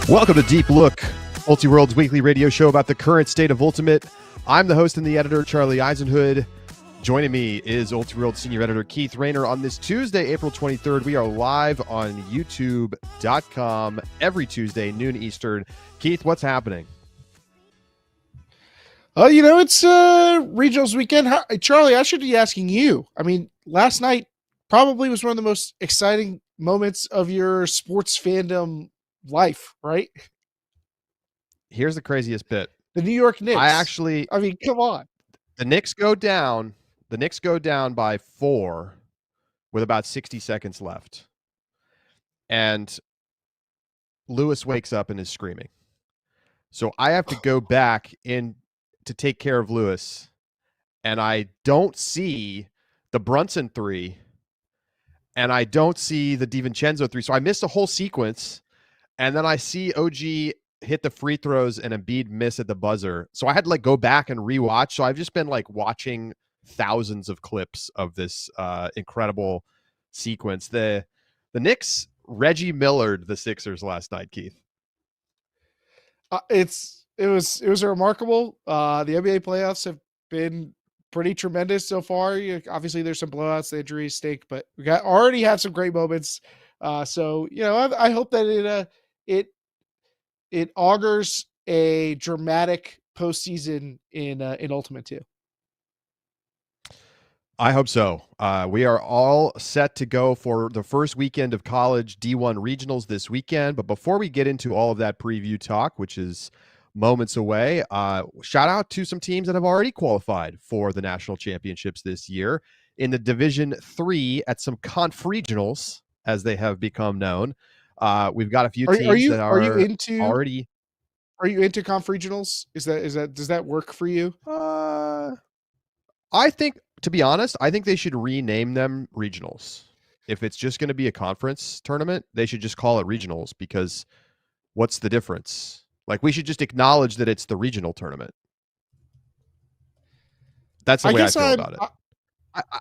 Welcome to Deep Look, Ultiworld's weekly radio show about the current state of Ultimate. I'm the host and the editor, Charlie Eisenhood. Joining me is Ultiworld senior editor Keith Rayner. On this Tuesday, April 23rd, we are live on YouTube.com every Tuesday, noon Eastern. Keith, what's happening? It's regionals weekend. Charlie, I should be asking you. I mean, last night probably was one of the most exciting moments of your sports fandom life, right? Here's the craziest bit. The New York Knicks. I mean, come on. The Knicks go down. The Knicks go down by 4 with about 60 seconds left. And Lewis wakes up and is screaming. So I have to go back in to take care of Lewis. And I don't see the Brunson 3. And I don't see the DiVincenzo 3. So I missed a whole sequence. And then I see OG hit the free throws and Embiid miss at the buzzer. So I had to go back and rewatch. So I've just been watching thousands of clips of this incredible sequence. The Knicks, Reggie Millered the Sixers last night, Keith. It was remarkable. The NBA playoffs have been pretty tremendous so far. Obviously there's some blowouts, the injuries stink, but we already have some great moments. So I hope that it augurs a dramatic postseason in Ultimate too. I hope so. We are all set to go for the first weekend of college D1 regionals this weekend. But before we get into all of that preview talk, which is moments away, shout out to some teams that have already qualified for the national championships this year in the Division 3 at some conf regionals, as they have become known. We've got a few teams that are you into already. Are you into conf regionals? Does that work for you? I think, to be honest, I think they should rename them regionals. If it's just going to be a conference tournament, they should just call it regionals, because what's the difference? We should just acknowledge that it's the regional tournament. That's the way I feel about it.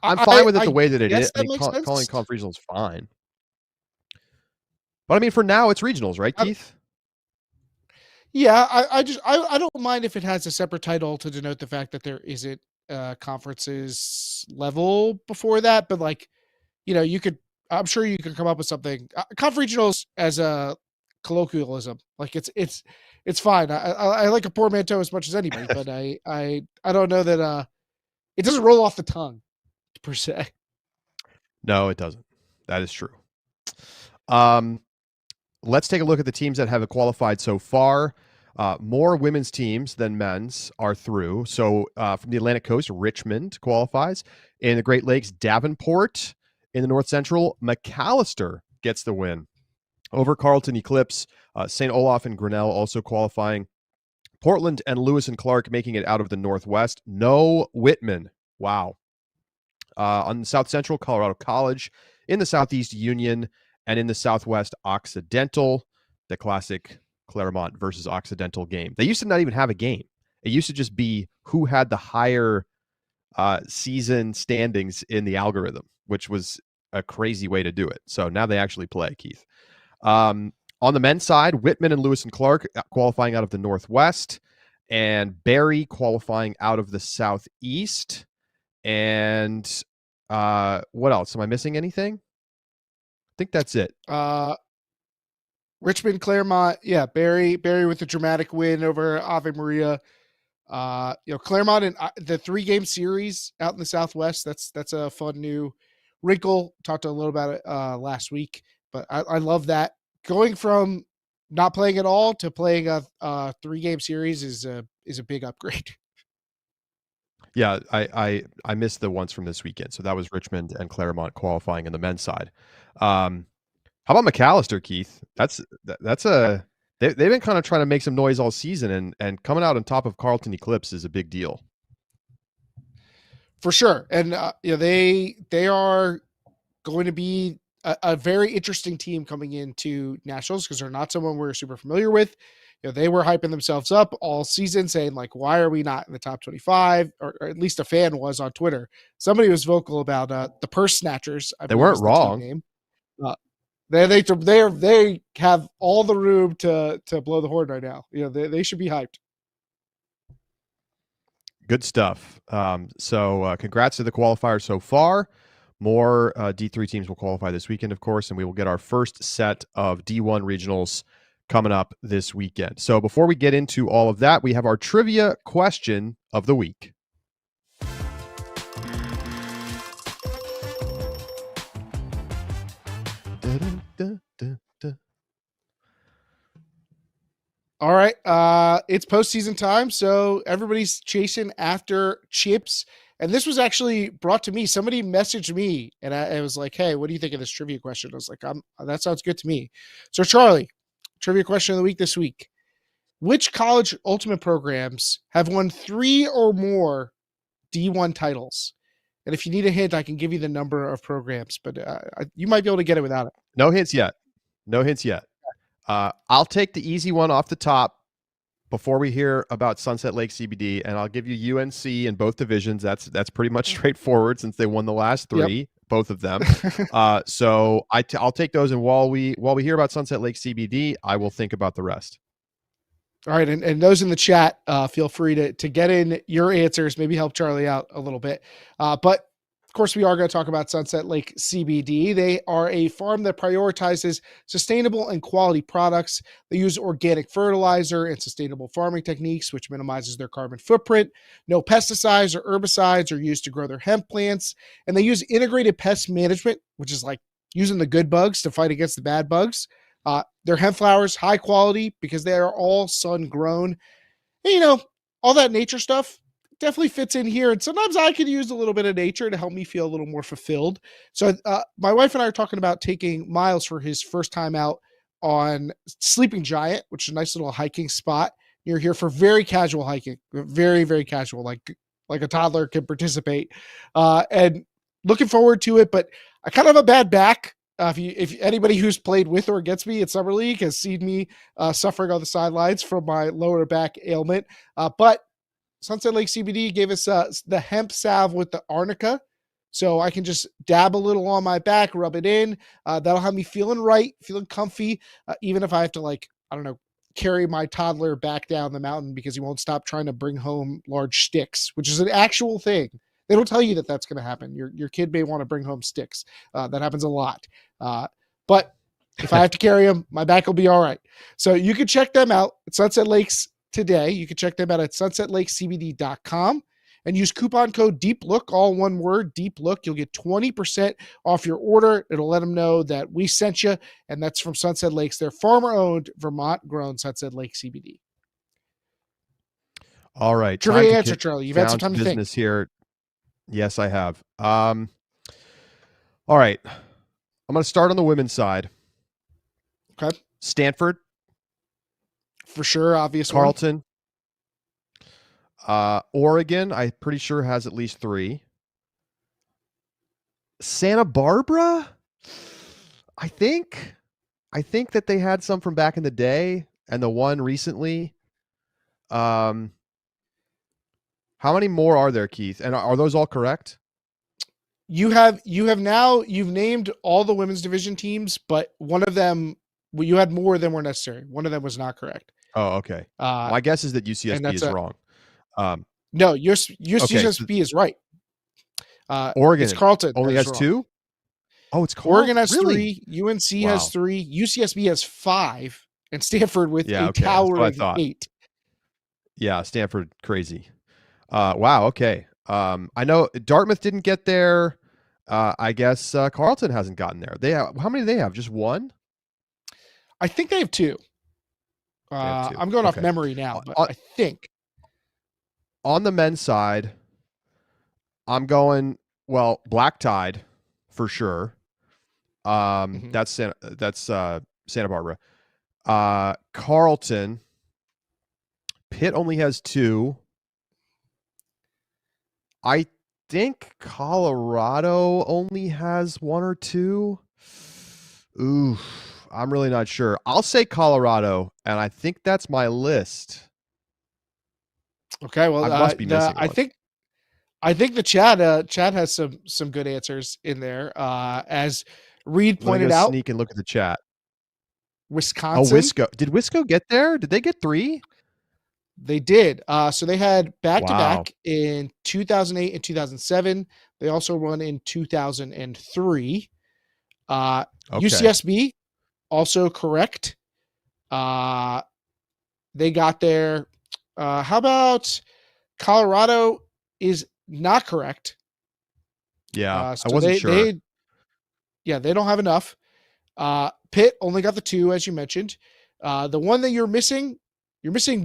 I'm fine with it the way that it is. Calling conf regionals is fine. But I mean, for now, it's regionals, right, Keith? Yeah, I don't mind if it has a separate title to denote the fact that there isn't conferences level before that. But I'm sure you could come up with something. Conf regionals as a colloquialism, it's fine. I like a portmanteau as much as anybody, but I don't know that it doesn't roll off the tongue per se. No, it doesn't. That is true. Let's take a look at the teams that have qualified so far. More women's teams than men's are through. So from the Atlantic Coast, Richmond qualifies. In the Great Lakes, Davenport. In the North Central, McAllister gets the win over Carleton Eclipse. St. Olaf and Grinnell also qualifying. Portland and Lewis and Clark making it out of the Northwest. No Whitman. Wow. On the South Central, Colorado College. In the Southeast, Union. And in the Southwest, Occidental. The classic Claremont versus Occidental game. They used to not even have a game. It used to just be who had the higher season standings in the algorithm, which was a crazy way to do it. So now they actually play, Keith. On the men's side, Whitman and Lewis and Clark qualifying out of the Northwest, and Barry qualifying out of the Southeast. And what else? Am I missing anything? I think that's it. Richmond, Claremont, yeah, Barry with a dramatic win over Ave Maria. Claremont and the 3-game series out in the Southwest. That's a fun new wrinkle. Talked a little about it last week, but I love that. Going from not playing at all to playing a 3-game series is a big upgrade. Yeah, I missed the ones from this weekend. So that was Richmond and Claremont qualifying in the men's side. How about McAllister, Keith? They've been kind of trying to make some noise all season, and coming out on top of Carleton Eclipse is a big deal. For sure. And they are going to be a very interesting team coming into nationals, because they're not someone we're super familiar with. They were hyping themselves up all season, saying why are we not in the top 25? Or at least a fan was on Twitter. Somebody was vocal about the purse snatchers. They weren't wrong. They have all the room to blow the horn right now. They should be hyped. Good stuff. So congrats to the qualifiers so far. More D3 teams will qualify this weekend, of course, and we will get our first set of D1 regionals coming up this weekend. So before we get into all of that, we have our trivia question of the week. All right. It's postseason time, so everybody's chasing after chips. And this was actually brought to me. Somebody messaged me, and I was like, "Hey, what do you think of this trivia question?" I was like, "That sounds good to me." So, Charlie, trivia question of the week this week: which college ultimate programs have won 3 or more D1 titles? And if you need a hint, I can give you the number of programs, but you might be able to get it without it. No hints yet. I'll take the easy one off the top before we hear about Sunset Lake CBD, and I'll give you UNC in both divisions. That's pretty much straightforward since they won the last 3, both of them. So I'll take those, and while we hear about Sunset Lake CBD, I will think about the rest. All right, and those in the chat, feel free to get in your answers, maybe help Charlie out a little bit. But of course, we are going to talk about Sunset Lake CBD. They are a farm that prioritizes sustainable and quality products. They use organic fertilizer and sustainable farming techniques, which minimizes their carbon footprint. No pesticides or herbicides are used to grow their hemp plants. And they use integrated pest management, which is like using the good bugs to fight against the bad bugs. Their hemp flowers, high quality because they are all sun grown. And, all that nature stuff definitely fits in here. And sometimes I could use a little bit of nature to help me feel a little more fulfilled. So my wife and I are talking about taking Miles for his first time out on Sleeping Giant, which is a nice little hiking spot near here for very casual hiking, very, very casual, like a toddler can participate. And looking forward to it, but I kind of have a bad back. If anybody who's played with or against me at Summer League has seen me suffering on the sidelines from my lower back ailment. But Sunset Lake CBD gave us the hemp salve with the arnica. So I can just dab a little on my back, rub it in. That'll have me feeling right, feeling comfy, even if I have to, carry my toddler back down the mountain because he won't stop trying to bring home large sticks, which is an actual thing. They don't tell you that that's going to happen. Your kid may want to bring home sticks. That happens a lot. But if I have to carry them, my back will be all right. So you can check them out at Sunset Lakes today. You can check them out at sunsetlakecbd.com and use coupon code DEEPLOOK, all one word, DEEPLOOK. You'll get 20% off your order. It'll let them know that we sent you, and that's from Sunset Lakes. They're farmer-owned, Vermont-grown Sunset Lake CBD. All right. Trivia answer, Charlie. You've had some time to think. Here. Yes, I have. All right. I'm going to start on the women's side. Okay. Stanford. For sure, obvious Carleton. Oregon, I'm pretty sure has at least 3. Santa Barbara? I think that they had some from back in the day and the one recently. How many more are there, Keith? And are those all correct? You've named all the women's division teams, but one of them, you had more than were necessary. One of them was not correct. Oh, okay. My guess is that UCSB is wrong. No, UCSB is right. Oregon. It's Carleton. Only has wrong. 2? Oh, it's Carleton. Oregon has 3. UNC has 3. UCSB has 5. And Stanford with a towering 8. Yeah, Stanford, crazy. Wow, okay. I know Dartmouth didn't get there. I guess Carleton hasn't gotten there. How many do they have? Just 1? I think they have 2. I'm going off memory now, but I think. On the men's side, I'm going, Black Tide for sure. That's Santa Barbara. Carleton. Pitt only has 2. I think Colorado only has 1 or 2. Ooh, I'm really not sure. I'll say Colorado, and I think that's my list. Okay, well, I must be missing one. I think the Chad has some good answers in there. As Reed Let me go pointed out sneak and look at the chat. Oh, Wisconsin. Wisco. Did Wisco get there? Did they get 3? They did. So they had back to Wow. back in 2008 and 2007. They also won in 2003. Okay. UCSB also correct. They got there. How about Colorado is not correct. Yeah, I So wasn't sure. they don't have enough. Pitt only got the 2, as you mentioned. The one that you're missing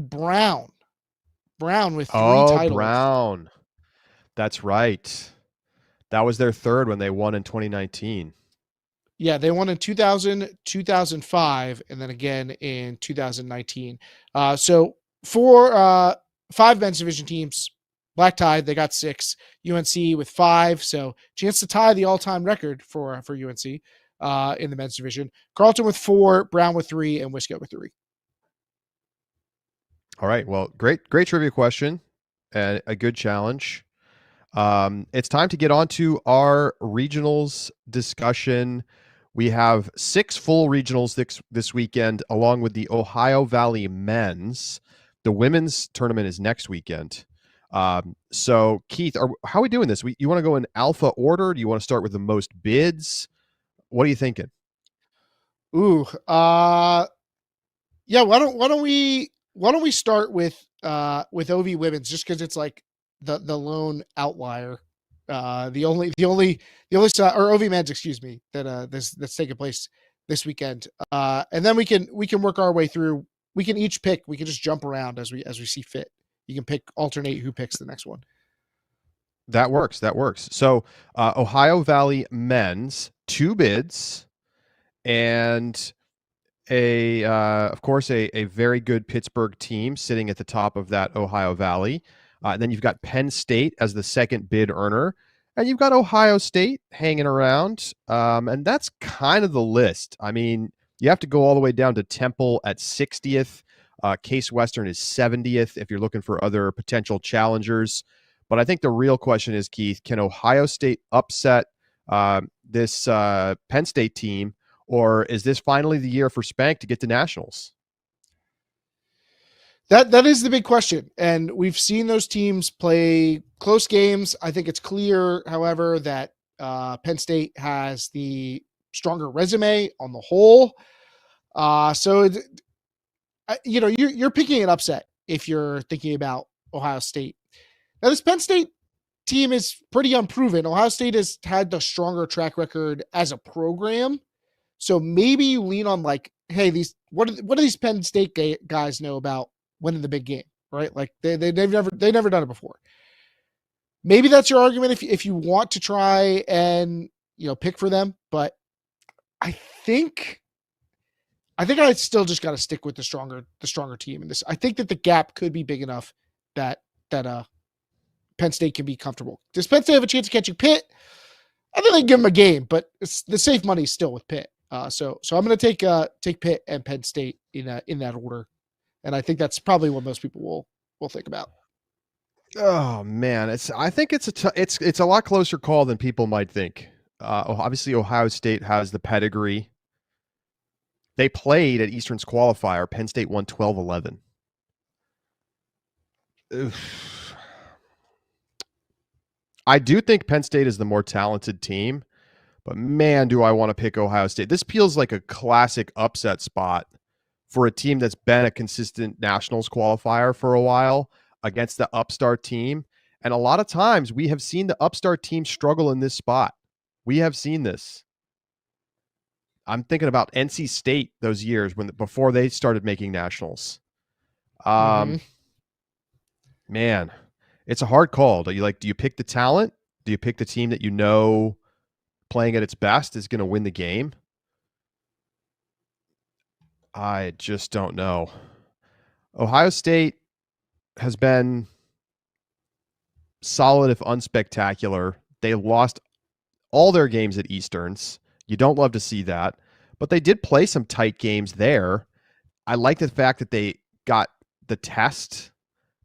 Brown. Brown with 3 Oh, titles. Brown. That's right. That was their 3rd when they won in 2019. Yeah, they won in 2000, 2005, and then again in 2019. So for 5 men's division teams, Black Tide, they got 6. UNC with 5, so chance to tie the all-time record for UNC in the men's division. Carleton with 4, Brown with 3, and Wisco with 3. All right. Well, great trivia question and a good challenge. It's time to get on to our regionals discussion. We have 6 full regionals this weekend, along with the Ohio Valley men's. The women's tournament is next weekend. So, Keith, how are we doing this? You want to go in alpha order? Do you want to start with the most bids? What are you thinking? Ooh, yeah. Why don't we start with OV women's, just because it's like the lone outlier, or OV men's, excuse me, that that's taking place this weekend, and then we can work our way through. We can each pick. We can just jump around as we see fit. You can alternate who picks the next one. That works. That works. So, Ohio Valley men's 2 bids and of course, a very good Pittsburgh team sitting at the top of that Ohio Valley. Then you've got Penn State as the second bid earner, and you've got Ohio State hanging around. And that's kind of the list. I mean, you have to go all the way down to Temple at 60th. Case Western is 70th if you're looking for other potential challengers. But I think the real question is, Keith, can Ohio State upset this Penn State team? Or is this finally the year for Spank to get to nationals? That is the big question, and we've seen those teams play close games. I think it's clear, however, that Penn State has the stronger resume on the whole. You're picking an upset if you're thinking about Ohio State. Now, this Penn State team is pretty unproven. Ohio State has had the stronger track record as a program. So maybe you lean on like, hey, what do these Penn State guys know about winning the big game, right? Like they've never done it before. Maybe that's your argument if you want to try and pick for them, but I think I still just got to stick with the stronger team in this. I think that the gap could be big enough that Penn State can be comfortable. Does Penn State have a chance of catching Pitt? I think they give them a game, but the safe money is still with Pitt. So I'm going to take Pitt and Penn State in that order, and I think that's probably what most people will think about. Oh man, I think it's a lot closer call than people might think. Obviously, Ohio State has the pedigree. They played at Eastern's qualifier. Penn State won 12-11. I do think Penn State is the more talented team. But man, do I want to pick Ohio State. This feels like a classic upset spot for a team that's been a consistent nationals qualifier for a while against the upstart team. And a lot of times we have seen the upstart team struggle in this spot. We have seen this. I'm thinking about NC State those years before they started making nationals. Man, it's a hard call. Do you pick the talent? Do you pick the team that you know playing at its best is going to win the game? I just don't know. Ohio State has been solid if unspectacular. They lost all their games at Easterns. You don't love to see that, but they did play some tight games there. I like the fact that they got the test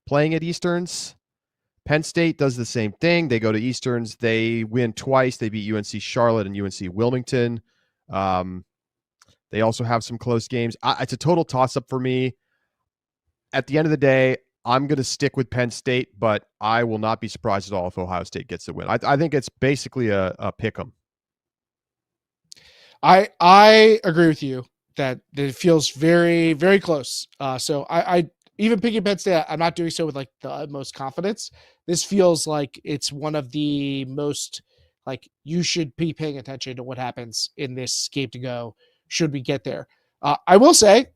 playing at Easterns. Penn State does the same thing. They go to Easterns. They win twice. They beat UNC Charlotte and UNC Wilmington. They also have some close games. It's a total toss-up for me. At the end of the day, I'm going to stick with Penn State, but I will not be surprised at all if Ohio State gets the win. I think it's basically a pick 'em. I agree with you that it feels very, very close. So I even picking Penn State, I'm not doing so with like the utmost confidence. This feels like it's one of the most like you should be paying attention to what happens in this game to go. Should we get there? I will say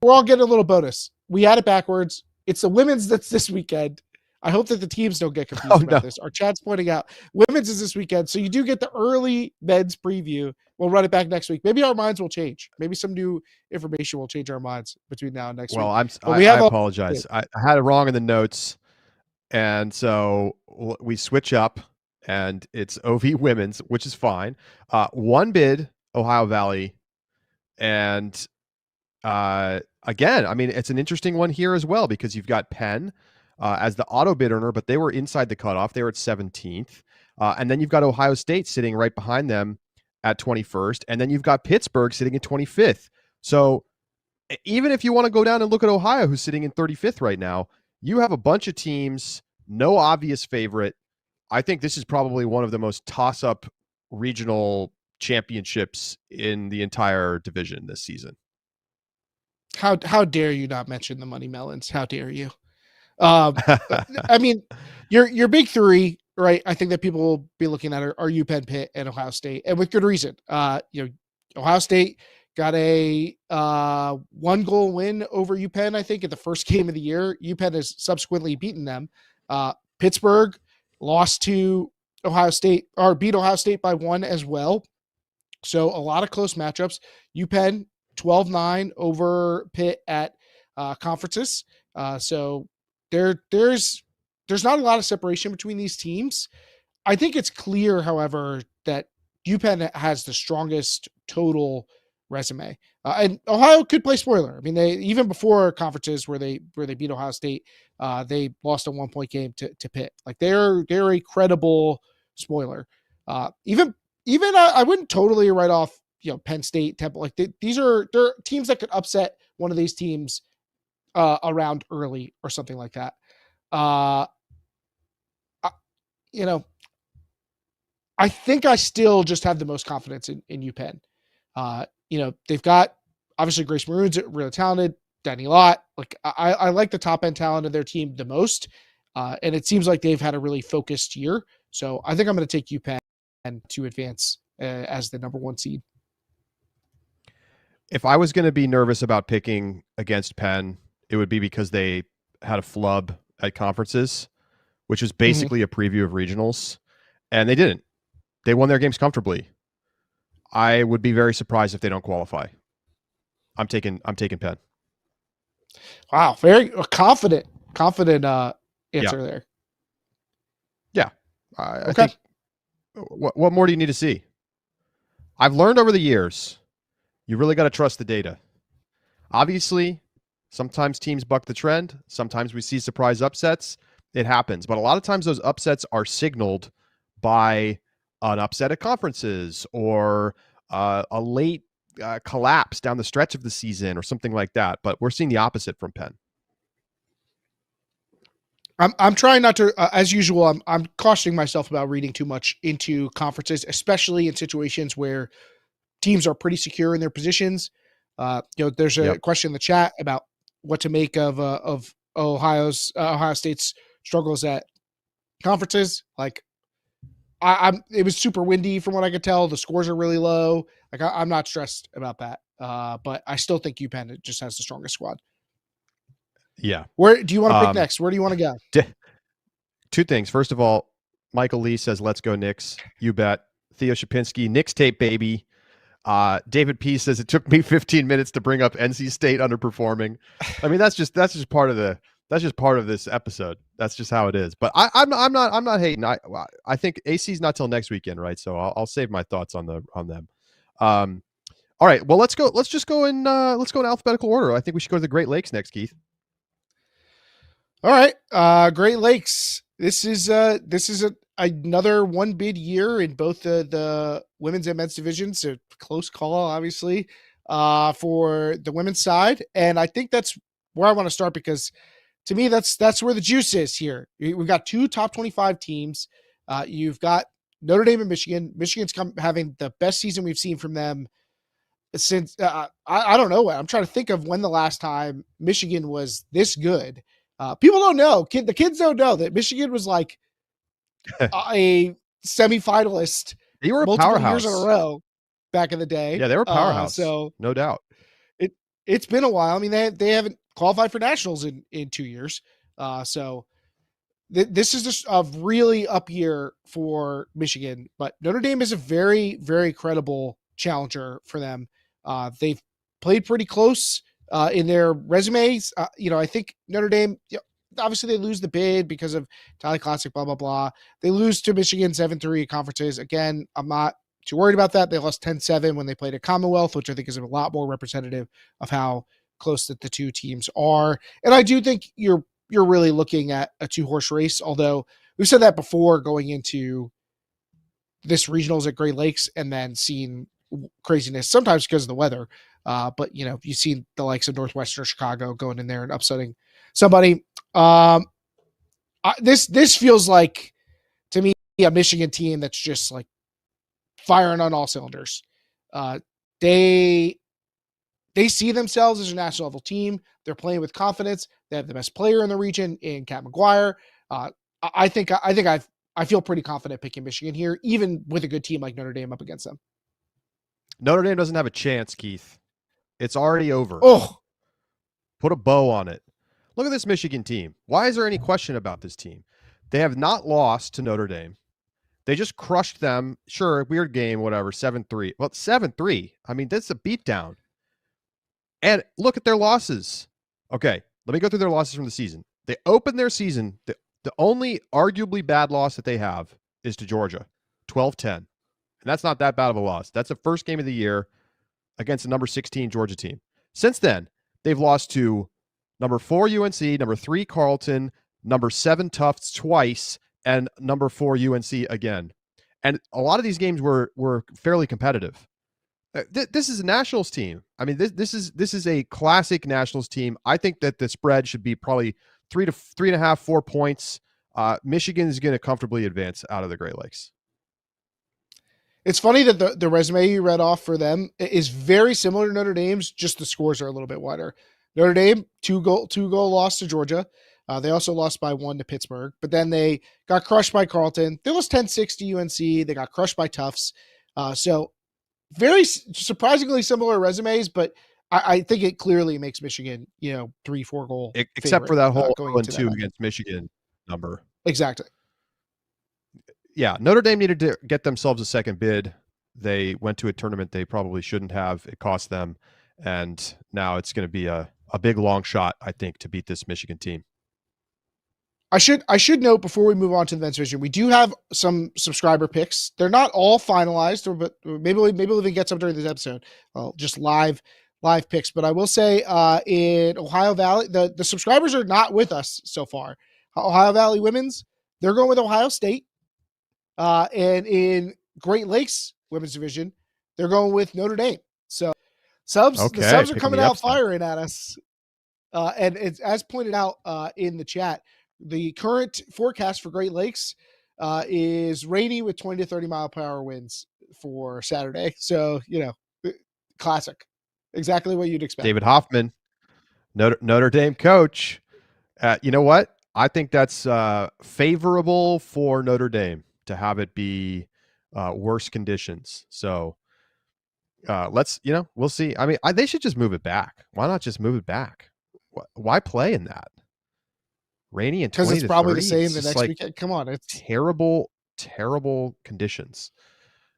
we're all getting a little bonus. We had it backwards. It's the women's that's this weekend. I hope that the teams don't get confused about this. Our chat's pointing out women's is this weekend. So you do get the early men's preview. We'll run it back next week. Maybe our minds will change. Maybe some new information will change our minds between now and next week. I apologize. I had it wrong in the notes. And so we switch up and it's OV women's, which is fine. One bid, Ohio Valley. And again, I mean, it's an interesting one here as well because you've got Penn as the auto bid earner, but they were inside the cutoff. They were at 17th. And then you've got Ohio State sitting right behind them at 21st. And then you've got Pittsburgh sitting at 25th. So even if you want to go down and look at Ohio, who's sitting in 35th right now, you have a bunch of teams, no obvious favorite. I think this is probably one of the most toss-up regional championships in the entire division this season. How dare you not mention the Money Melons? How dare you? I mean, your big three, right? I think that people will be looking at are UPenn, Pitt, and Ohio State, and with good reason. Ohio State got a 1-goal win over UPenn, I think, at the first game of the year. UPenn has subsequently beaten them. Pittsburgh lost to Ohio State or beat Ohio State by 1 as well. So a lot of close matchups. UPenn 12-9 over Pitt at conferences. So there's not a lot of separation between these teams. I think it's clear, however, that UPenn has the strongest total resume, and Ohio could play spoiler. I mean, they even before conferences where they beat Ohio State, they lost a 1-point game to Pitt. Like they're a credible spoiler. Even I wouldn't totally write off Penn State, Temple. Like they're teams that could upset one of these teams around early or something like that. I think I still just have the most confidence in UPenn. They've got obviously Grace Maroon's really talented, Danny Lott. Like I like the top end talent of their team the most. And it seems like they've had a really focused year. So I think I'm going to take UPenn to advance as the number 1 seed. If I was going to be nervous about picking against Penn, it would be because they had a flub at conferences, which was basically a preview of regionals, and they didn't. They won their games comfortably. I would be very surprised if they don't qualify. I'm taking Penn. Wow, very confident answer there. Yeah, I think. What more do you need to see? I've learned over the years, you really got to trust the data. Obviously, sometimes teams buck the trend. Sometimes we see surprise upsets. It happens. But a lot of times those upsets are signaled by an upset at conferences or a late collapse down the stretch of the season or something like that. But we're seeing the opposite from Penn. I'm trying not to, as usual, I'm cautioning myself about reading too much into conferences, especially in situations where teams are pretty secure in their positions. There's a question in the chat about what to make of Ohio State's struggles at conferences. Like, it was super windy from what I could tell. The scores are really low. Like, I'm not stressed about that. But I still think UPenn just has the strongest squad. Yeah. Where do you want to pick next? Where do you want to go? 2 things. First of all, Michael Lee says, "Let's go Knicks." You bet. Theo Shapinski, Knicks tape, baby. David P says it took me 15 minutes to bring up NC State underperforming. I mean, that's just part of this episode. That's just how it is. But I'm not hating. I think AC's not till next weekend, right? So I'll save my thoughts on them. All right. Well, let's just go in alphabetical order. I think we should go to the Great Lakes next, Keith. All right. Great Lakes. This is another one bid year in both the women's and men's divisions. A close call, obviously, for the women's side. And I think that's where I want to start, because to me, that's where the juice is here. We've got two top 25 teams. You've got Notre Dame and Michigan. Michigan's having the best season we've seen from them since I don't know. I'm trying to think of when the last time Michigan was this good. People don't know. The kids don't know that Michigan was like a semifinalist They were a multiple powerhouse years in a row back in the day. Yeah, they were a powerhouse. So no doubt. It's been a while. I mean, they haven't qualified for nationals in 2 years. So this is just a really up year for Michigan, but Notre Dame is a very, very credible challenger for them. They've played pretty close in their resumes. I think Notre Dame, obviously they lose the bid because of Tally Classic, blah, blah, blah. They lose to Michigan 7-3 conferences. Again, I'm not too worried about that. They lost 10-7 when they played at Commonwealth, which I think is a lot more representative of how close that the two teams are. And I do think you're really looking at a 2-horse race, although we've said that before going into this regionals at Great Lakes and then seeing craziness, sometimes because of the weather. But you've seen the likes of Northwestern Chicago going in there and upsetting somebody. This feels like, to me, a Michigan team that's just like firing on all cylinders. They see themselves as a national level team. They're playing with confidence. They have the best player in the region in Cat McGuire. I feel pretty confident picking Michigan here, even with a good team like Notre Dame up against them. Notre Dame doesn't have a chance, Keith. It's already over. Oh, put a bow on it. Look at this Michigan team. Why is there any question about this team? They have not lost to Notre Dame. They just crushed them. Sure, weird game, whatever, 7-3. Well, 7-3. I mean, that's a beatdown. And look at their losses. Okay, let me go through their losses from the season. They opened their season. The only arguably bad loss that they have is to Georgia, 12-10. And that's not that bad of a loss. That's the first game of the year against the number 16 Georgia team. Since then, they've lost to number 4 UNC, number 3 Carleton, number 7 Tufts twice, and number 4 UNC again. And a lot of these games were fairly competitive. This is a Nationals team. I mean, this is a classic Nationals team. I think that the spread should be probably 3 to 3.5, 4 points. Michigan is going to comfortably advance out of the Great Lakes. It's funny that the resume you read off for them is very similar to Notre Dame's, just the scores are a little bit wider. Notre Dame, two goal loss to Georgia. They also lost by 1 to Pittsburgh, but then they got crushed by Carleton. They lost 10-6 to UNC. They got crushed by Tufts. So very surprisingly similar resumes, but I think it clearly makes Michigan, 3-4 goal. Except for that whole 0-2 against Michigan number. Exactly. Yeah, Notre Dame needed to get themselves a second bid. They went to a tournament they probably shouldn't have. It cost them. And now it's going to be a big long shot, I think, to beat this Michigan team. I should note before we move on to the men's division, we do have some subscriber picks. They're not all finalized, but maybe we'll even get some during this episode. Just live picks. But I will say in Ohio Valley, the subscribers are not with us so far. Ohio Valley women's, they're going with Ohio State. And in Great Lakes women's division, they're going with Notre Dame. So the subs are coming out firing at us. And it's, as pointed out in the chat, the current forecast for Great Lakes is rainy with 20 to 30 mile per hour winds for Saturday. So, classic. Exactly what you'd expect. David Hoffman, Notre Dame coach. You know what? I think that's favorable for Notre Dame to have it be worse conditions. So let's, we'll see. I mean, they should just move it back. Why not just move it back? Why play in that? Rainy and 20 because it's probably 30, the same the next weekend. Come on, it's terrible conditions.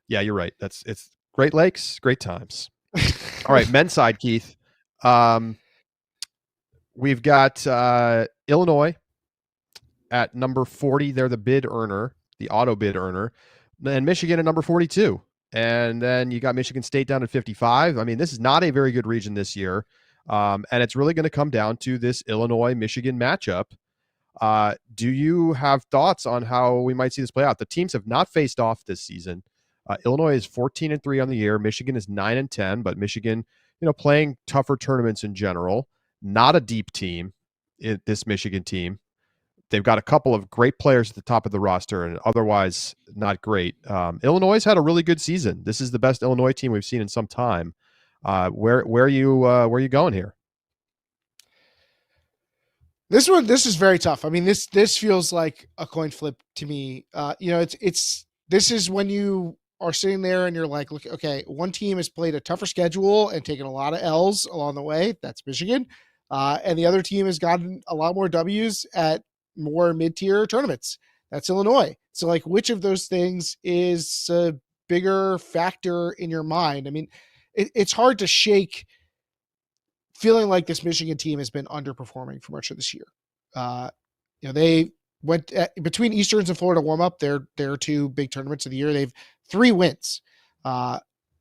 Yeah, you're right. It's Great Lakes, great times. All right, men's side, Keith. We've got Illinois at number 40. They're the bid earner, the auto bid earner, and Michigan at number 42. And then you got Michigan State down at 55. I mean, this is not a very good region this year, and it's really going to come down to this Illinois-Michigan matchup. Do you have thoughts on how we might see this play out? The teams have not faced off this season. Illinois is 14-3 on the year. Michigan is 9-10, but Michigan, playing tougher tournaments in general. Not a deep team, this Michigan team. They've got a couple of great players at the top of the roster, and otherwise not great. Illinois had a really good season. This is the best Illinois team we've seen in some time. Where are you going here? This is very tough. I mean, this feels like a coin flip to me. This is when you are sitting there and you're like, look, okay, one team has played a tougher schedule and taken a lot of L's along the way. That's Michigan. And the other team has gotten a lot more W's at more mid-tier tournaments. That's Illinois. So like, which of those things is a bigger factor in your mind? I mean, it's hard to shake feeling like this Michigan team has been underperforming for much of this year. They went between Easterns and Florida warm up. They're two big tournaments of the year. They've 3 wins. I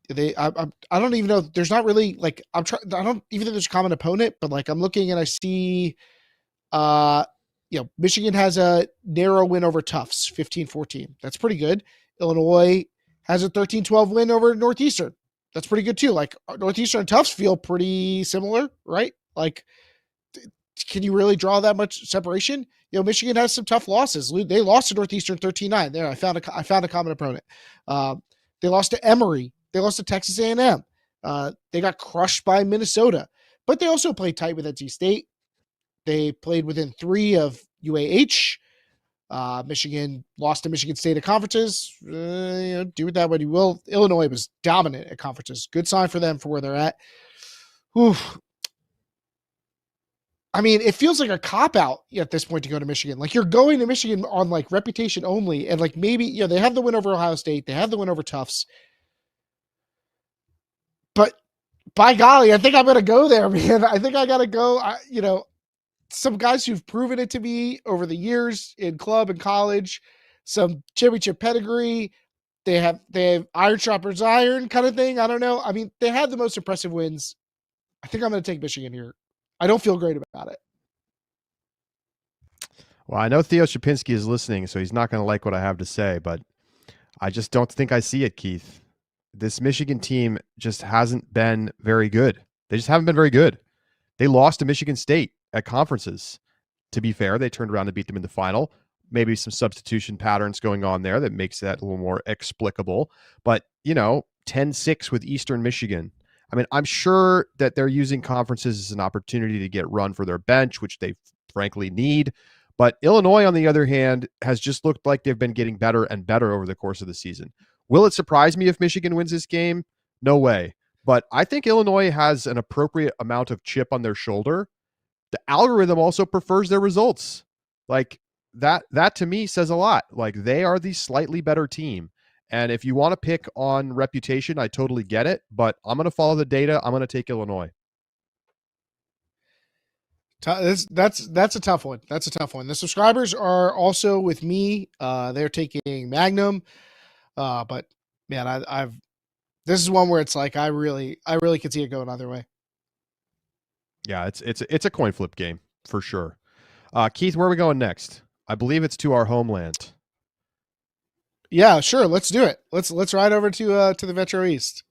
don't even know. There's not really like, I don't even think there's a common opponent, but like I'm looking and I see, Michigan has a narrow win over Tufts, 15-14. That's pretty good. Illinois has a 13-12 win over Northeastern. That's pretty good too. Like Northeastern and Tufts feel pretty similar, right? Like, can you really draw that much separation? Michigan has some tough losses. They lost to Northeastern 13-9. There, I found a common opponent. They lost to Emory. They lost to Texas A&M. They got crushed by Minnesota, but they also played tight with NC State. They played within 3 of UAH. Michigan lost to Michigan State at conferences. Do with that what you will. Illinois was dominant at conferences. Good sign for them for where they're at. Oof. I mean, it feels like a cop-out at this point to go to Michigan. Like, you're going to Michigan on, like, reputation only, and, like, maybe, they have the win over Ohio State. They have the win over Tufts. But, by golly, I think I'm going to go there, man. I think I got to go. Some guys who've proven it to me over the years in club and college, some championship pedigree. They have iron sharpens iron kind of thing. I don't know. I mean, they have the most impressive wins. I think I'm going to take Michigan here. I don't feel great about it. Well, I know Theo Shapinski is listening, so he's not going to like what I have to say, but I just don't think I see it, Keith. This Michigan team just hasn't been very good. They just haven't been very good. They lost to Michigan State at conferences. To be fair, they turned around to beat them in the final. Maybe some substitution patterns going on there that makes that a little more explicable. But, 10-6 with Eastern Michigan. I mean, I'm sure that they're using conferences as an opportunity to get run for their bench, which they frankly need. But Illinois, on the other hand, has just looked like they've been getting better and better over the course of the season. Will it surprise me if Michigan wins this game? No way. But I think Illinois has an appropriate amount of chip on their shoulder. The algorithm also prefers their results. Like that to me says a lot. Like, they are the slightly better team. And if you want to pick on reputation, I totally get it, but I'm going to follow the data. I'm going to take Illinois. That's a tough one. That's a tough one. The subscribers are also with me. They're taking Magnum. But man, this is one where it's like, I really can see it going either way. Yeah, it's a coin flip game for sure. Keith, where are we going next? I believe it's to our homeland. Yeah, sure. Let's do it. Let's ride over to the Metro East.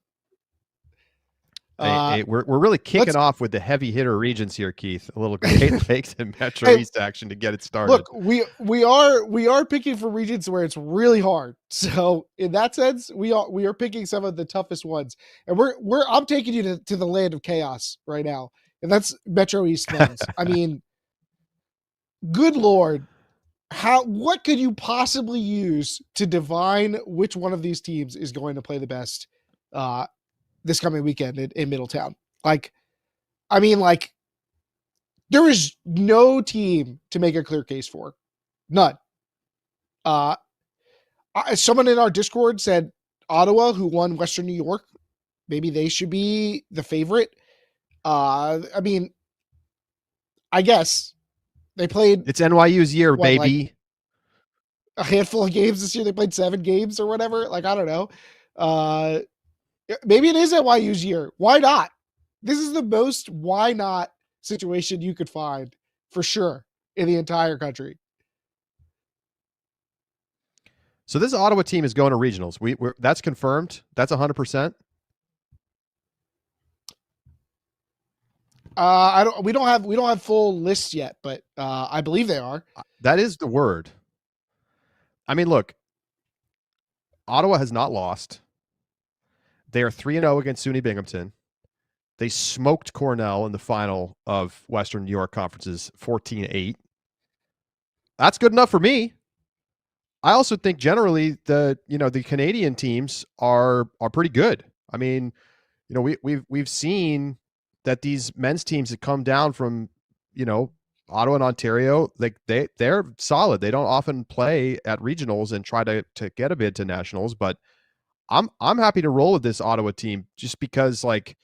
We're really kicking off with the heavy hitter regions here, Keith. A little Great Lakes and Metro East action to get it started. Look, we are picking for regions where it's really hard. So in that sense, we are picking some of the toughest ones, and I'm taking you to the land of chaos right now, and that's Metro East men's. I mean, good Lord. What could you possibly use to divine which one of these teams is going to play the best this coming weekend in Middletown? Like, I mean, like, there is no team to make a clear case for. None. Someone in our Discord said Ottawa, who won Western New York, maybe they should be the favorite. I mean, I guess. They played. It's NYU's year, baby. Like a handful of games this year. They played 7 games or whatever. Like, I don't know. Maybe it is NYU's year. Why not? This is the most why not situation you could find for sure. in the entire country. So this Ottawa team is going to regionals. That's confirmed. That's 100%. We don't have full lists yet, but I believe they are. That is the word. I mean, look, Ottawa has not lost. They are 3-0 against SUNY Binghamton. They smoked Cornell in the final of Western New York Conference's 14-8. That's good enough for me. I also think generally the Canadian teams are pretty good. I mean, we've seen that these men's teams that come down from, Ottawa and Ontario, like they're solid. They don't often play at regionals and try to get a bid to nationals, but I'm happy to roll with this Ottawa team just because, like,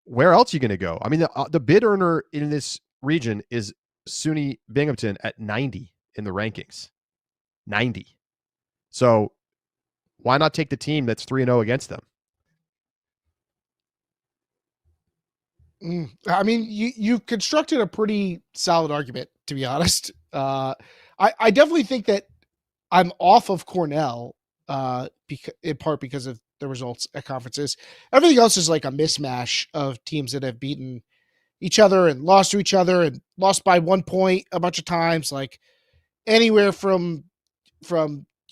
where else are you going to go? I mean, the bid earner in this region is SUNY Binghamton at 90 in the rankings. 90. So why not take the team that's 3-0 against them? I mean, you constructed a pretty solid argument, to be honest. I definitely think that I'm off of Cornell, in part because of the results at conferences. Everything else is like a mismatch of teams that have beaten each other and lost to each other and lost by 1 point a bunch of times, like anywhere from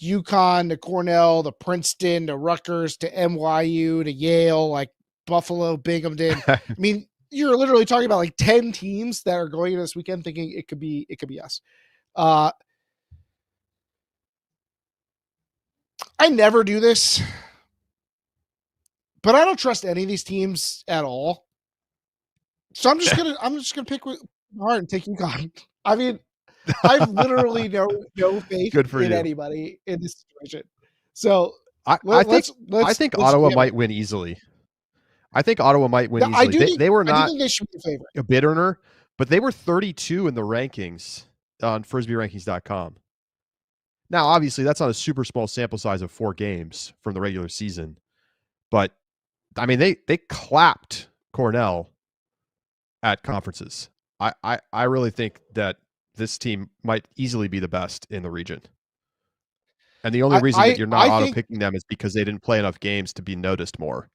UConn to Cornell to Princeton to Rutgers to NYU to Yale, like Buffalo, Binghamton. I mean, you're literally talking about like 10 teams that are going into this weekend thinking it could be us. I never do this, but I don't trust any of these teams at all. So I'm just gonna pick with heart and take UConn. I mean, I've literally no faith in anybody in this situation. So I think Ottawa might win easily. I think Ottawa might win easily. They were not they should be a favorite. A bid earner, but they were 32 in the rankings on FrisbeeRankings.com. Now, obviously, that's not a super small sample size of 4 games from the regular season. But, I mean, they clapped Cornell at conferences. I really think that this team might easily be the best in the region. And the only reason that you're not auto-picking them is because they didn't play enough games to be noticed more.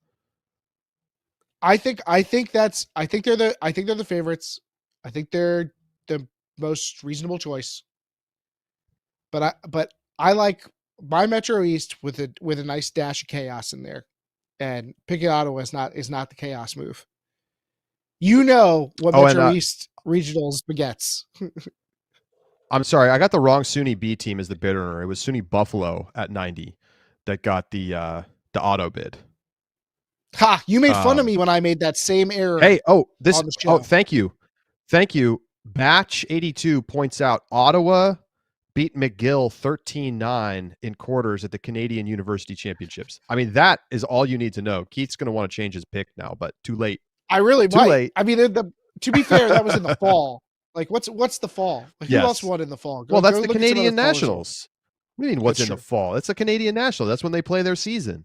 I think they're the favorites. I think they're the most reasonable choice. But I like my Metro East with a nice dash of chaos in there, and picking Ottawa is not the chaos move. You know what Metro East regionals begets. I'm sorry, I got the wrong SUNY B team as the bid earner. It was SUNY Buffalo at 90 that got the auto bid. Ha! You made fun of me when I made that same error. Hey, thank you. Batch 82 points out Ottawa beat McGill 13-9 in quarters at the Canadian University Championships. I mean, that is all you need to know. Keith's going to want to change his pick now, but too late. I really might. Late. I mean, to be fair, that was in the fall. Like, what's the fall? Like, who else won in the fall? That's the Canadian Nationals. What do you mean, what's in the fall? It's a Canadian National. That's when they play their season.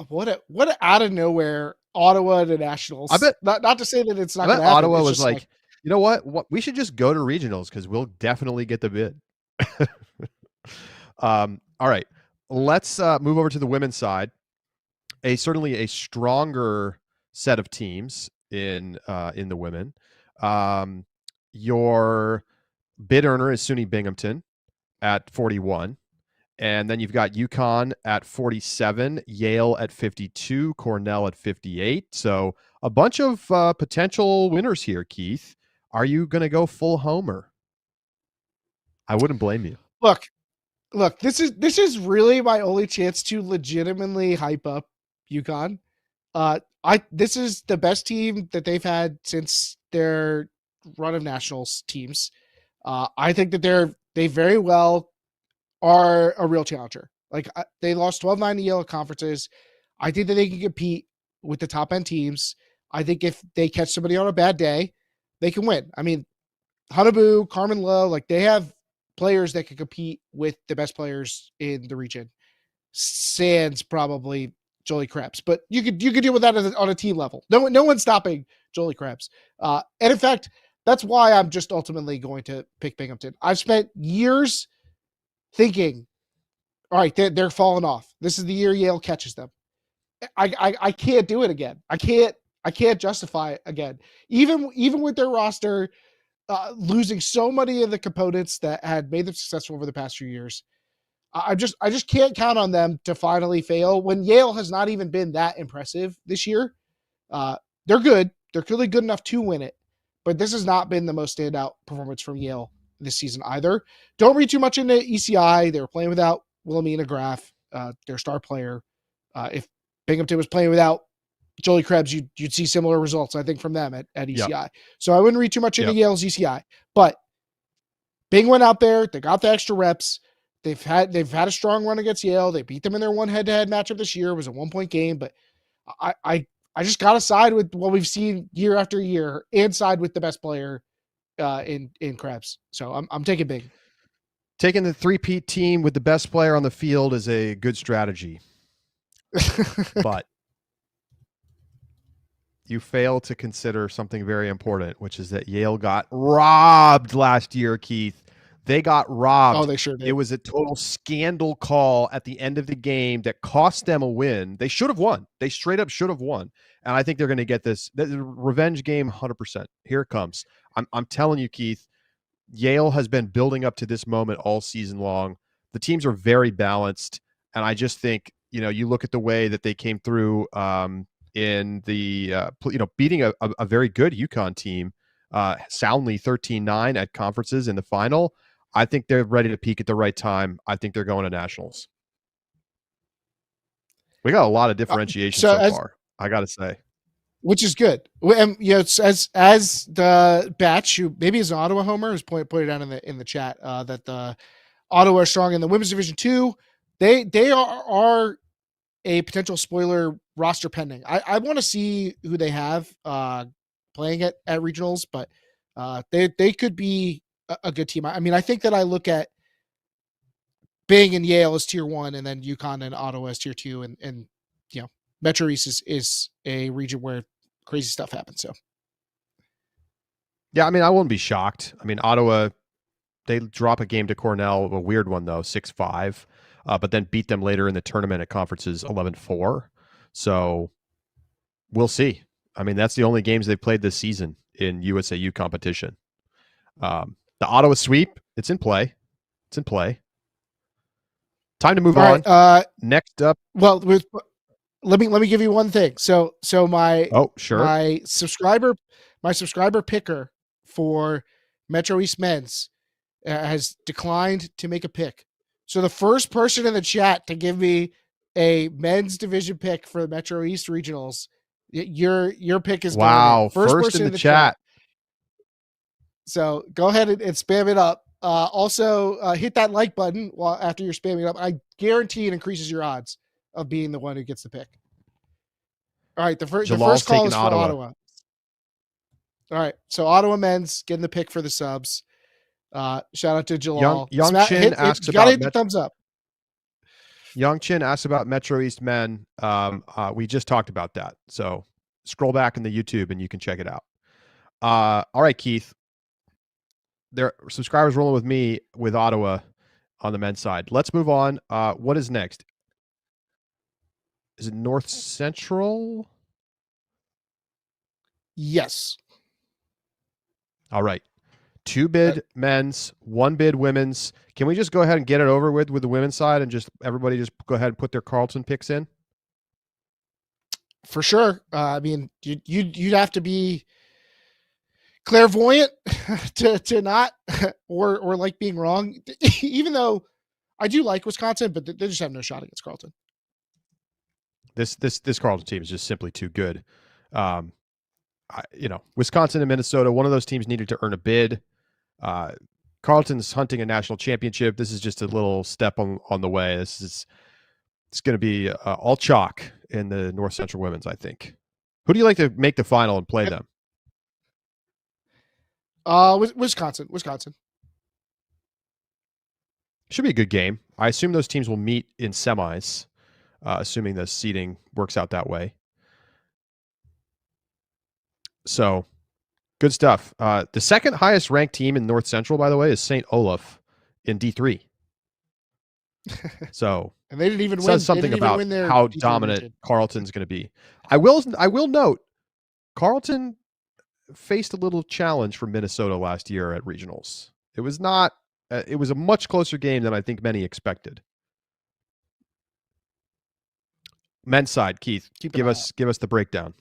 What a out of nowhere Ottawa to Nationals. I bet not to say that it's not. I bet Ottawa was like, you know what? We should just go to regionals because we'll definitely get the bid. All right, let's move over to the women's side. Certainly a stronger set of teams in the women. Your bid earner is SUNY Binghamton at 41. And then you've got UConn at 47, Yale at 52, Cornell at 58. So a bunch of potential winners here, Keith. Are you going to go full homer? I wouldn't blame you. Look, this is really my only chance to legitimately hype up UConn. This is the best team that they've had since their run of nationals teams. I think that they very well are a real challenger. Like, they lost 12-9 to Yale conferences. I think that they can compete with the top end teams. I think if they catch somebody on a bad day, they can win. I mean, Hunabu, Carmen Lowe, like, they have players that can compete with the best players in the region. Sans probably Jolie Krebs, but you could deal with that on a team level. No one's stopping Jolie Krebs. And in fact, that's why I'm just ultimately going to pick Binghamton. I've spent years thinking, all right, they're falling off. This is the year Yale catches them. I can't do it again. I can't justify it again. Even with their roster losing so many of the components that had made them successful over the past few years, I just can't count on them to finally fail when Yale has not even been that impressive this year. They're good. They're clearly good enough to win it, but this has not been the most standout performance from Yale this season either. Don't read too much into ECI. They were playing without Wilhelmina Graf, their star player. If Binghamton was playing without Jolie Krebs, you'd see similar results, I think, from them at ECI. Yep. So I wouldn't read too much into Yale's ECI. But Bing went out there. They got the extra reps. They've had a strong run against Yale. They beat them in their one head-to-head matchup this year. It was a 1-point game, but I just got to side with what we've seen year after year and side with the best player in Krebs. So I'm taking Bing. Taking the three-peat team with the best player on the field is a good strategy. But you fail to consider something very important, which is that Yale got robbed last year, Keith. They got robbed. Oh, they sure did. It was a total scandal call at the end of the game that cost them a win. They should have won. They straight up should have won. And I think they're going to get this revenge game 100%. Here it comes. I'm telling you, Keith, Yale has been building up to this moment all season long. The teams are very balanced. And I just think, you look at the way that they came through in the, beating a very good UConn team soundly 13-9 at conferences in the final. I think they're ready to peak at the right time. I think they're going to nationals. We got a lot of differentiation so far, I got to say. Which is good. And, as the Batch, who maybe is an Ottawa homer, has pointed out in the chat that the Ottawa are strong in the women's division too. They are a potential spoiler roster pending. I want to see who they have playing at regionals, but they could be a good team. I mean, I think that I look at Bing and Yale as tier 1, and then UConn and Ottawa as tier 2, and Metro East is a region where crazy stuff happens. So, yeah, I mean, I wouldn't be shocked. I mean, Ottawa, they drop a game to Cornell, a weird one though, 6-5, but then beat them later in the tournament at conferences 11-4. So we'll see. I mean, that's the only games they've played this season in USAU competition. The Ottawa sweep, it's in play. It's in play. Time to move on. Right, next up. Well, let me give you one thing. So my subscriber picker for Metro East men's has declined to make a pick. So the first person in the chat to give me a men's division pick for the Metro East regionals, your pick is wow. First in the chat. So go ahead and spam it up. Also, hit that like button after you're spamming it up. I guarantee it increases your odds of being the one who gets the pick. All right, the first call is for Ottawa. All right, so Ottawa men's getting the pick for the subs. Shout out to Jalal. Young Chin asks about gotta hit the thumbs up. Young Chin asks about Metro East men. We just talked about that. So scroll back in the YouTube and you can check it out. All right, Keith. There are subscribers rolling with me with Ottawa on the men's side. Let's move on. What is next? Is it North Central? Yes. All right. 2 bid men's, 1 bid women's. Can we just go ahead and get it over with the women's side and just everybody just go ahead and put their Carleton picks in? For sure. I mean, you'd have to be clairvoyant to not or like being wrong, even though I do like Wisconsin, but they just have no shot against Carleton. This Carleton team is just simply too good. Wisconsin and Minnesota, one of those teams needed to earn a bid. Carleton's hunting a national championship. This is just a little step on the way. It's going to be all chalk in the North Central women's, I think. Who do you like to make the final and play them? Wisconsin. Should be a good game. I assume those teams will meet in semis, assuming the seeding works out that way. So Good stuff. The second highest ranked team in North Central, by the way, is St. Olaf in D3. So And they didn't even says win. something They didn't even about win their how D3 dominant region. Carleton's going to be. I will note Carleton faced a little challenge from Minnesota last year at regionals. It was not. It was a much closer game than I think many expected. Men's side, Keith, give us the breakdown.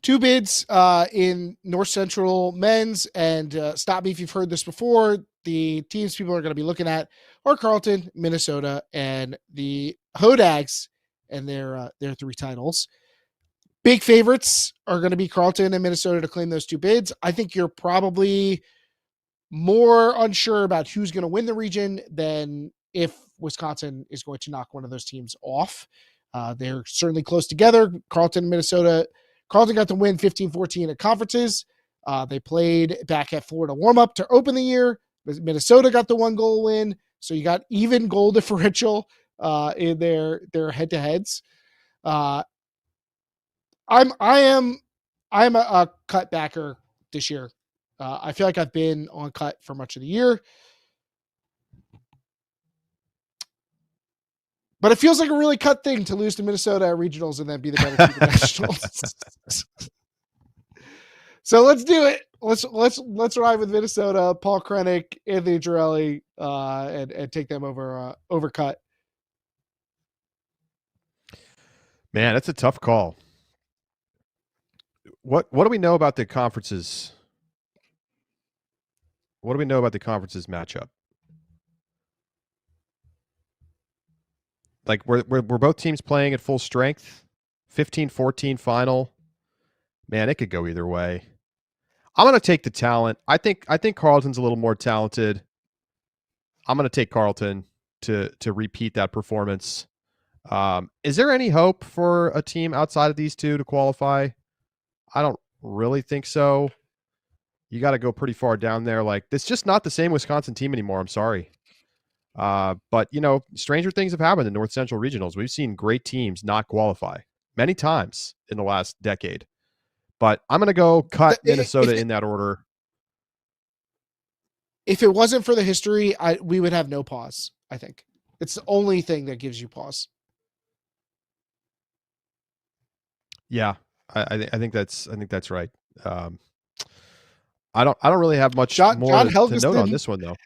2 bids in North Central men's, and stop me if you've heard this before. The teams people are going to be looking at are Carleton, Minnesota, and the Hodags and their 3 titles. Big favorites are going to be Carleton and Minnesota to claim those 2 bids. I think you're probably more unsure about who's going to win the region than if Wisconsin is going to knock one of those teams off. They're certainly close together. Carleton and Minnesota. Carleton got to win 15-14 at conferences. They played back at Florida warm-up to open the year. Minnesota got the 1 goal win. So you got even goal differential in their head-to-heads. I'm a cut backer this year. I feel like I've been on cut for much of the year. But it feels like a really cut thing to lose to Minnesota at regionals and then be the better team at nationals. So let's do it. Let's ride with Minnesota, Paul Krennick, Anthony Girelli, and take them over cut. Man, that's a tough call. What do we know about the conferences? What do we know about the conferences matchup? Like we're both teams playing at full strength. 15-14 final. Man, it could go either way. I'm going to take the talent. I think Carleton's a little more talented. I'm going to take Carleton to repeat that performance. Is there any hope for a team outside of these 2 to qualify? I don't really think so. You got to go pretty far down there. Like, it's just not the same Wisconsin team anymore. I'm sorry. But, stranger things have happened in North Central regionals. We've seen great teams not qualify many times in the last decade. But I'm going to go cut Minnesota in that order. If it wasn't for the history, we would have no pause, I think. It's the only thing that gives you pause. Yeah, I think that's right. I don't really have much more to note on this one, though.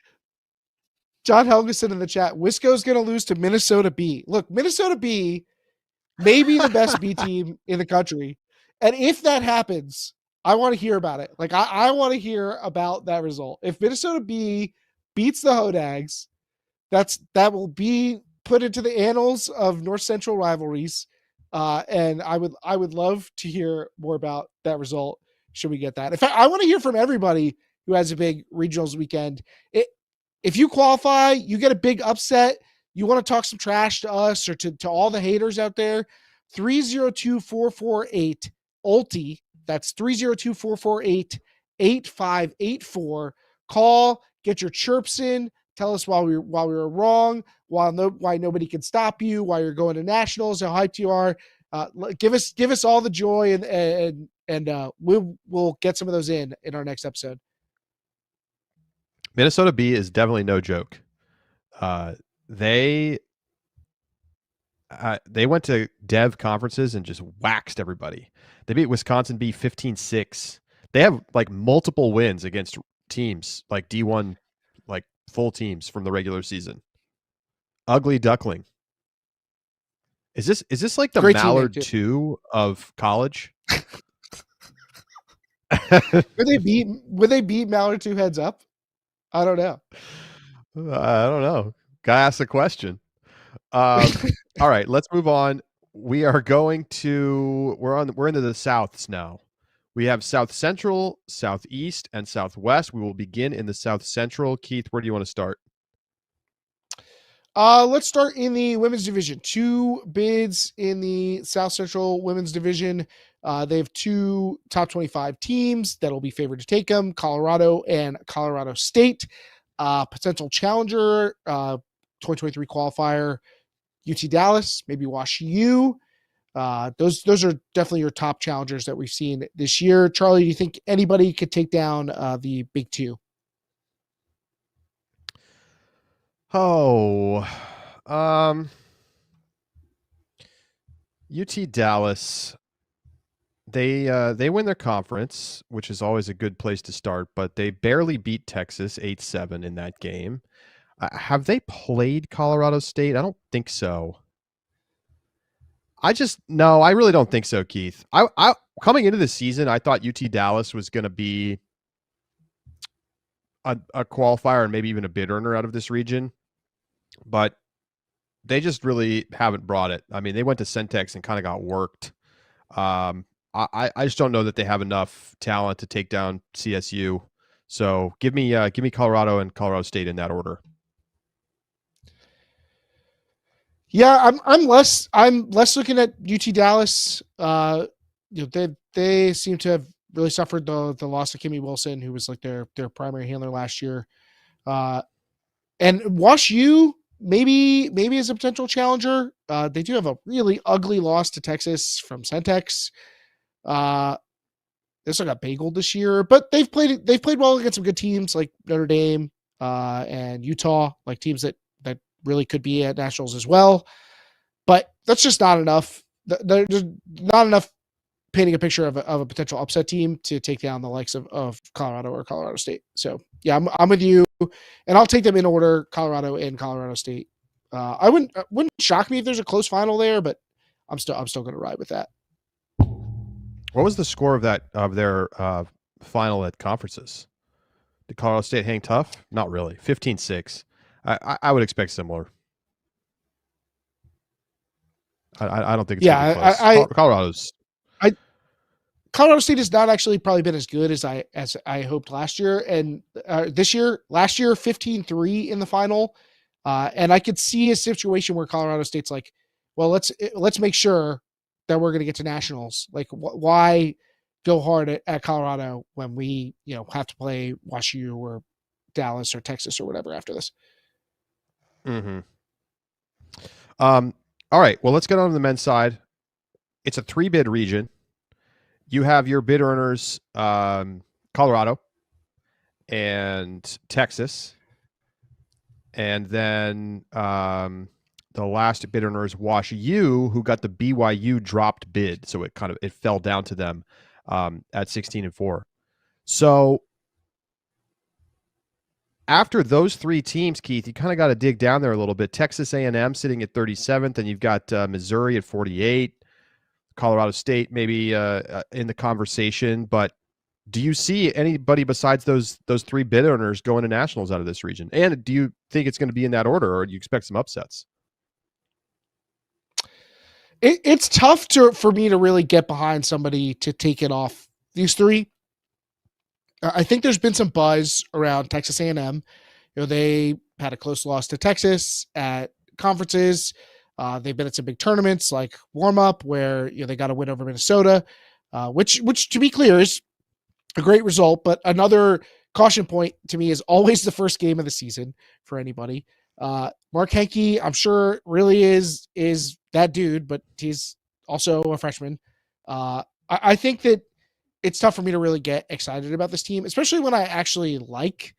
John Helgeson in the chat, Wisco's going to lose to Minnesota B. Look, Minnesota B may be the best B team in the country. And if that happens, I want to hear about it. Like, I want to hear about that result. If Minnesota B beats the Hodags, that will be put into the annals of North Central rivalries. And I would love to hear more about that result. Should we get that? In fact, I want to hear from everybody who has a big regionals weekend. If you qualify, you get a big upset, you want to talk some trash to us or to all the haters out there, 302-448-ULTI. That's 302-448-8584. Call, get your chirps in. Tell us why we were wrong, why nobody can stop you, why you're going to nationals, how hyped you are. Give us all the joy and we'll get some of those in our next episode. Minnesota B is definitely no joke. They went to dev conferences and just waxed everybody. They beat Wisconsin B 15-6. They have like multiple wins against teams like D1, like full teams from the regular season. Ugly Duckling. Is this like the Mallard 2 of college? Would they beat Mallard 2 heads up? I don't know. Guy asked a question. All right, let's move on. We are going to we're into the Souths now. We have South Central, Southeast, and Southwest. We will begin in the South Central. Keith, where do you want to start? Let's start in the women's division. 2 bids in the South Central women's division. They have 2 top 25 teams that will be favored to take them, Colorado and Colorado State. Potential challenger, 2023 qualifier, UT Dallas, maybe Wash U. Those are definitely your top challengers that we've seen this year. Charlie, do you think anybody could take down the Big Two? Oh, UT Dallas. They win their conference, which is always a good place to start, but they barely beat Texas 8-7 in that game. Have they played Colorado State? I don't think so. I really don't think so, Keith. I coming into the season, I thought UT Dallas was going to be a qualifier and maybe even a bid earner out of this region, but they just really haven't brought it. I mean, they went to Centex and kind of got worked. I just don't know that they have enough talent to take down CSU. So give me Colorado and Colorado State in that order. Yeah, I'm less looking at UT Dallas. They seem to have really suffered the loss of Kimmy Wilson, who was like their primary handler last year. And Wash U maybe is a potential challenger. They do have a really ugly loss to Texas from Centex. They also got bageled this year, but they've played well against some good teams like Notre Dame and Utah, like teams that really could be at nationals as well. But that's just not enough. There's not enough painting a picture of a potential upset team to take down the likes of Colorado or Colorado State. So yeah, I'm with you, and I'll take them in order: Colorado and Colorado State. I wouldn't shock me if there's a close final there, but I'm still going to ride with that. What was the score of their final at conferences? Did Colorado State hang tough? Not really. 15-6. I would expect similar. I don't think it's going to be close. Colorado's. Colorado State has not actually probably been as good as I hoped last year, and this year. Last year, 15-3 in the final, and I could see a situation where Colorado State's like, well, let's make sure that we're going to get to nationals. Like, why go hard at Colorado when we have to play WashU or Dallas or Texas or whatever after this? Mm-hmm. All right. Well, let's get on to the men's side. It's a 3-bid region. You have your bid earners, Colorado and Texas. And then the last bid earner is WashU, who got the BYU dropped bid. So it fell down to them at 16-4. So after those 3 teams, Keith, you kind of got to dig down there a little bit. Texas A&M sitting at 37th, and you've got Missouri at 48. Colorado State maybe in the conversation, but do you see anybody besides those 3 bid owners going to nationals out of this region? And do you think it's going to be in that order, or do you expect some upsets? It's tough for me to really get behind somebody to take it off these 3. I think there's been some buzz around Texas A&M. They had a close loss to Texas at conferences. They've been at some big tournaments like warm up where they got a win over Minnesota, which to be clear is a great result. But another caution point to me is always the first game of the season for anybody. Mark Henke, I'm sure, really is that dude, but he's also a freshman. I think that it's tough for me to really get excited about this team, especially when I actually like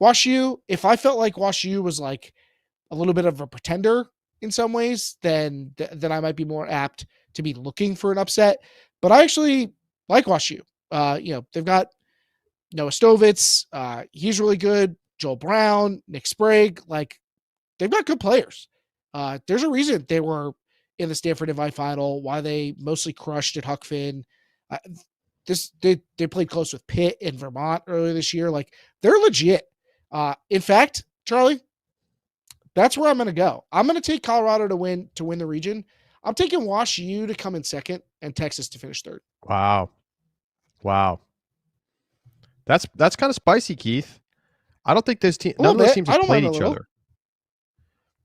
WashU. If I felt like WashU was like a little bit of a pretender in some ways, then I might be more apt to be looking for an upset. But I actually like WashU. They've got Noah Stovitz. He's really good. Joel Brown, Nick Sprague. Like, they've got good players. There's a reason they were in the Stanford Invite Final, why they mostly crushed at Huck Finn. They played close with Pitt in Vermont earlier this year. Like, they're legit. In fact, Charlie, that's where I'm going to go. I'm going to take Colorado to win the region. I'm taking WashU to come in second and Texas to finish third. Wow. That's kind of spicy, Keith. I don't think none of those teams have played each other.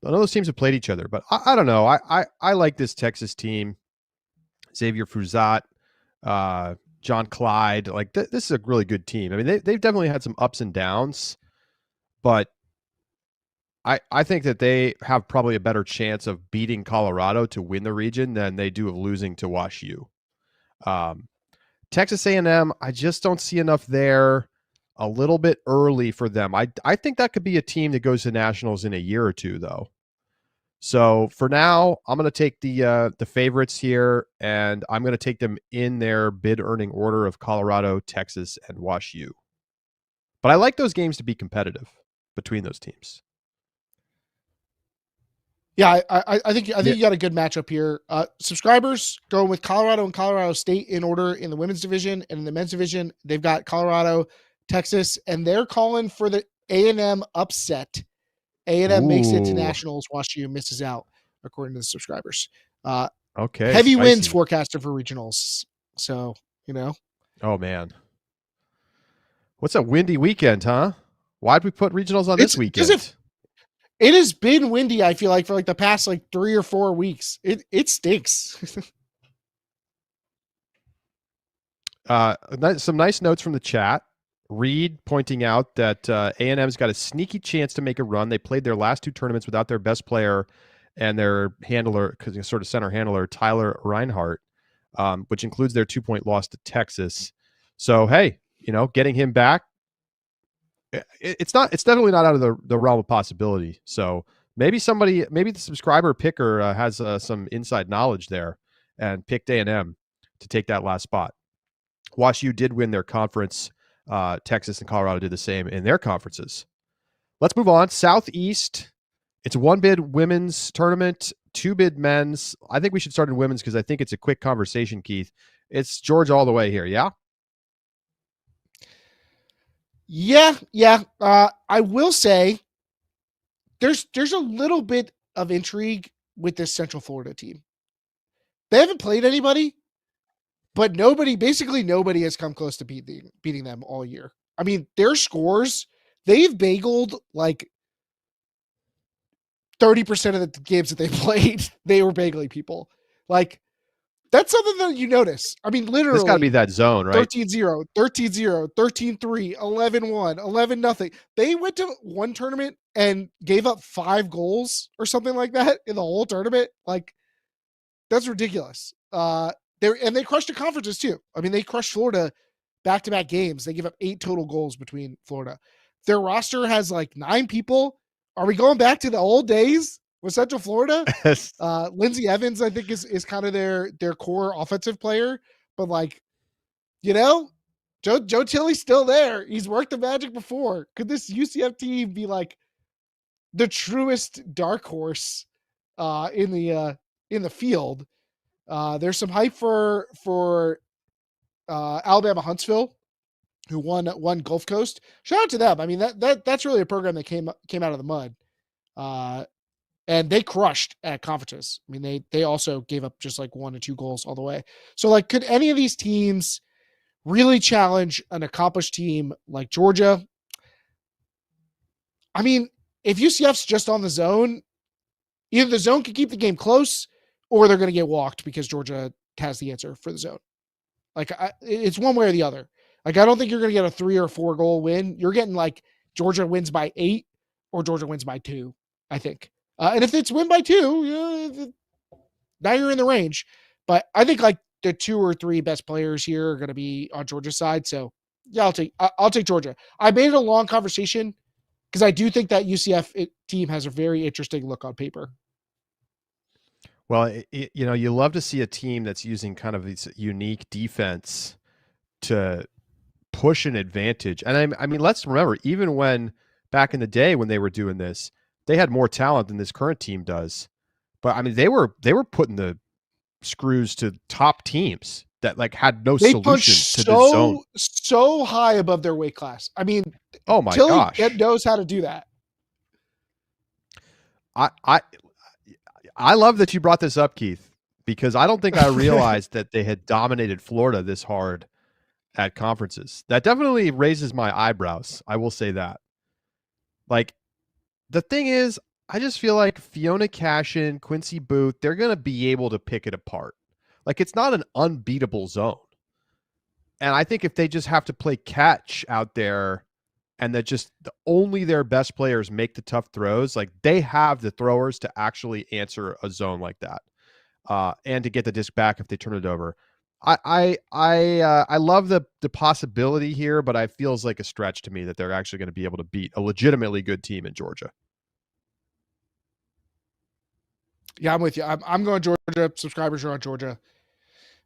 None of those teams have played each other, but I don't know. I like this Texas team. Xavier Fuzat, John Clyde. Like, this is a really good team. I mean, they've definitely had some ups and downs, but I think that they have probably a better chance of beating Colorado to win the region than they do of losing to Wash U. Texas A&M, I just don't see enough there. A little bit early for them. I think that could be a team that goes to nationals in a year or two, though. So for now, I'm going to take the favorites here, and I'm going to take them in their bid earning order of Colorado, Texas, and Wash U. But I like those games to be competitive between those teams. Yeah, I think you got a good matchup here. Subscribers going with Colorado and Colorado State in order in the women's division, and in the men's division, they've got Colorado, Texas, and they're calling for the A&M upset. A&M makes it to nationals. WashU misses out, according to the subscribers. Okay, heavy spicy wins forecasted for regionals. So, Oh man, what's a windy weekend, huh? Why'd we put regionals on this weekend? It has been windy, I feel like, for the past 3 or 4 weeks. It stinks. Some nice notes from the chat. Reed pointing out that A&M's got a sneaky chance to make a run. They played their last 2 tournaments without their best player and their handler, sort of center handler, Tyler Reinhardt, which includes their 2-point loss to Texas. So, hey, getting him back, it's definitely not out of the realm of possibility. So maybe the subscriber picker has some inside knowledge there and picked A&M to take that last spot. WashU did win their conference. Texas and Colorado did the same in their conferences. Let's move on. Southeast. It's 1-bid women's tournament, 2-bid men's. I think we should start in women's because I think it's a quick conversation, Keith. It's Georgia all the way here, yeah? Yeah. I will say there's a little bit of intrigue with this Central Florida team. They haven't played anybody, but basically nobody has come close to beating them all year. I mean, their scores, they've bageled 30% of the games that they played. They were bagely people. That's something that you notice. I mean, literally. It's got to be that zone, right? 13-0, 13-0, 13-3, 11-1, 11-0. They went to one tournament and gave up 5 goals or something like that in the whole tournament. That's ridiculous. They crushed the conferences too. I mean, they crushed Florida back-to-back games. They give up 8 total goals between Florida. Their roster has 9 people. Are we going back to the old days with Central Florida? Lindsey Evans, I think, is kind of their core offensive player. But Joe Tilley's still there. He's worked the magic before. Could this UCF team be the truest dark horse in the field? There's some hype for Alabama Huntsville, who won Gulf Coast. Shout out to them. I mean, that's really a program that came out of the mud. And they crushed at conferences. I mean, they also gave up just 1 or 2 goals all the way. So could any of these teams really challenge an accomplished team like Georgia? I mean, if UCF's just on the zone, either the zone could keep the game close or they're going to get walked because Georgia has the answer for the zone. It's one way or the other. I don't think you're going to get a 3 or 4 goal win. You're getting Georgia wins by 8 or Georgia wins by 2, I think. And if it's win by 2, now you're in the range. But I think the 2 or 3 best players here are going to be on Georgia's side. So yeah, I'll take Georgia. I made it a long conversation because I do think that UCF team has a very interesting look on paper. Well, you love to see a team that's using kind of this unique defense to push an advantage. And I mean, let's remember, even when back in the day when they were doing this, they had more talent than this current team does. But I mean, they were putting the screws to top teams that had no solution to the zone. So high above their weight class. I mean, oh my gosh, knows how to do that. I love that you brought this up, Keith, because I don't think I realized that they had dominated Florida this hard at conferences. That definitely raises my eyebrows. I will say that. The thing is, I just feel like Fiona Cashin, Quincy Booth, they're going to be able to pick it apart. It's not an unbeatable zone. And I think if they just have to play catch out there, and that just only their best players make the tough throws. Like they have the throwers to actually answer a zone like that, and to get the disc back if they turn it over. I love the possibility here, but it feels like a stretch to me that they're actually going to be able to beat a legitimately good team in Georgia. Yeah, I'm with you. I'm going Georgia. Subscribers are on Georgia.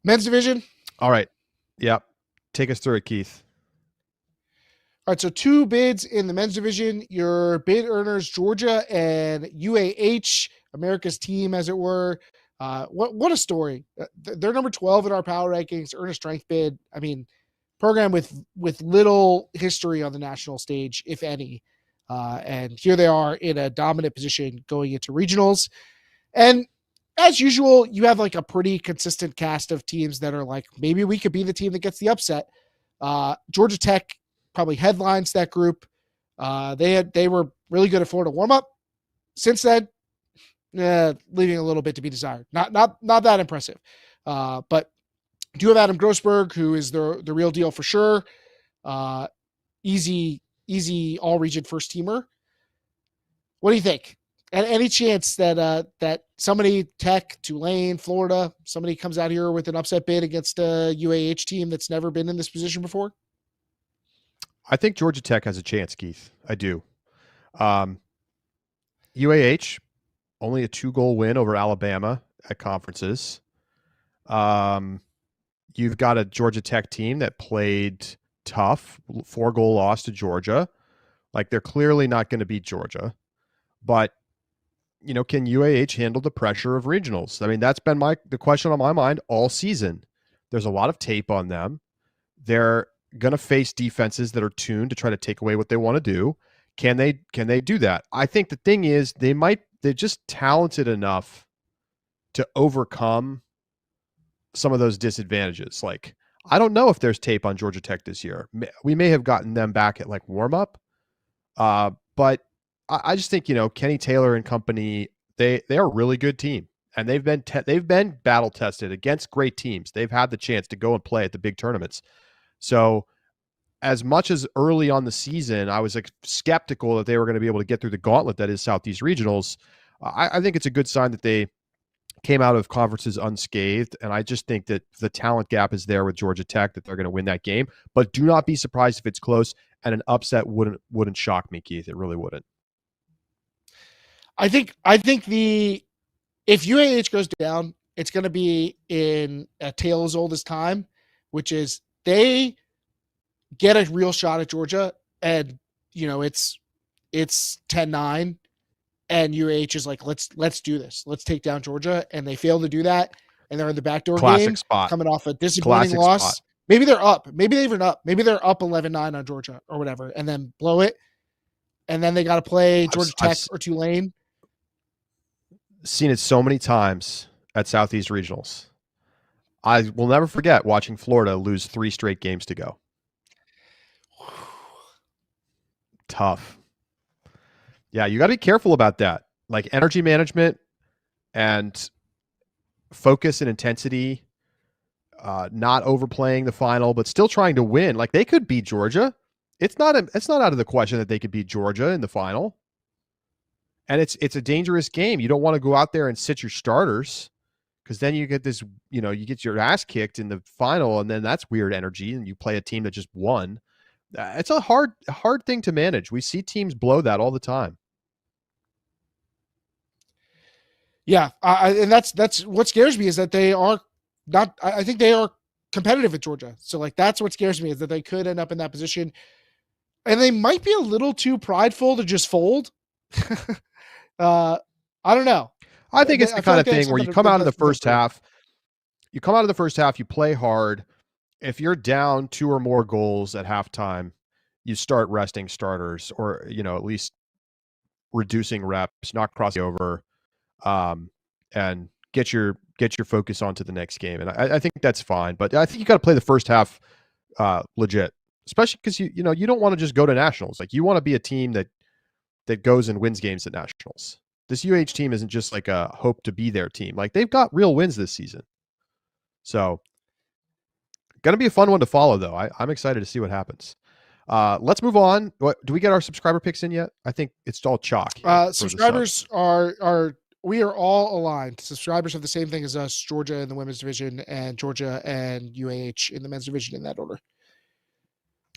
Men's division. All right. Yep. Take us through it, Keith. All right, so 2 bids in the men's division. Your bid earners, Georgia and UAH, America's team, as it were. What a story. They're number 12 in our power rankings, earn a strength bid. I mean, program with little history on the national stage, if any. And here they are in a dominant position going into regionals. And as usual, you have like a pretty consistent cast of teams that are like, maybe we could be the team that gets the upset. Georgia Tech probably headlines that group. They were really good at Florida warm-up. Since then, leaving a little bit to be desired. Not that impressive. But do have Adam Grossberg, who is the real deal for sure. Easy all-region first teamer. What do you think? And any chance that somebody, Tech, Tulane, Florida, somebody comes out here with an upset bid against a UAH team that's never been in this position before? I think Georgia Tech has a chance, Keith. I do. UAH, only a 2-goal win over Alabama at conferences. You've got a Georgia Tech team that played tough, 4-goal loss to Georgia. Like they're clearly not going to beat Georgia. But, can UAH handle the pressure of regionals? I mean, that's been the question on my mind all season. There's a lot of tape on them. They're going to face defenses that are tuned to try to take away what they want to do. Can they do that? I think the thing is they're just talented enough to overcome some of those disadvantages. Like, I don't know if there's tape on Georgia Tech this year. We may have gotten them back at like warm up. But I just think, Kenny Taylor and company, they are a really good team, and they've been battle tested against great teams. They've had the chance to go and play at the big tournaments. So as much as early on the season, I was skeptical that they were going to be able to get through the gauntlet that is Southeast Regionals. I think it's a good sign that they came out of conferences unscathed. And I just think that the talent gap is there with Georgia Tech, that they're going to win that game. But do not be surprised if it's close, and an upset wouldn't shock me, Keith. It really wouldn't. I think if UAH goes down, it's going to be in a tale as old as time, which is they get a real shot at Georgia, and it's 10-9, and UAH is like, let's do this. Let's take down Georgia, and they fail to do that, and they're in the backdoor game, coming off a disappointing loss. Spot. Maybe they're up. Maybe they're even up. Maybe they're up 11-9 on Georgia or whatever, and then blow it, and then they got to play Georgia Tech or Tulane. Seen it so many times at Southeast Regionals. I will never forget watching Florida lose 3 straight games to go. Tough. Yeah, you got to be careful about that. Like energy management and focus and intensity, not overplaying the final, but still trying to win. Like they could beat Georgia. It's not out of the question that they could beat Georgia in the final. And it's a dangerous game. You don't want to go out there and sit your starters, because then you get this, you get your ass kicked in the final, and then that's weird energy, and you play a team that just won. It's a hard thing to manage. We see teams blow that all the time. Yeah, and that's what scares me, is that they are not. I think they are competitive at Georgia. So like that's what scares me, is that they could end up in that position, and they might be a little too prideful to just fold. I don't know. I think it's the kind of thing where you come out of the first half. You come out of the first half, you play hard. If you're down 2 or more goals at halftime, you start resting starters, or at least reducing reps, not crossing over, and get your focus onto the next game. And I think that's fine. But I think you got to play the first half legit, especially because you don't want to just go to nationals. Like you want to be a team that goes and wins games at nationals. This UH team isn't just like a hope to be their team. Like they've got real wins this season. So going to be a fun one to follow, though. I'm excited to see what happens. Let's move on. Do we get our subscriber picks in yet? I think it's all chalk here for the Subscribers subs. are we are all aligned. Subscribers have the same thing as us: Georgia in the women's division and Georgia and UAH in the men's division in that order.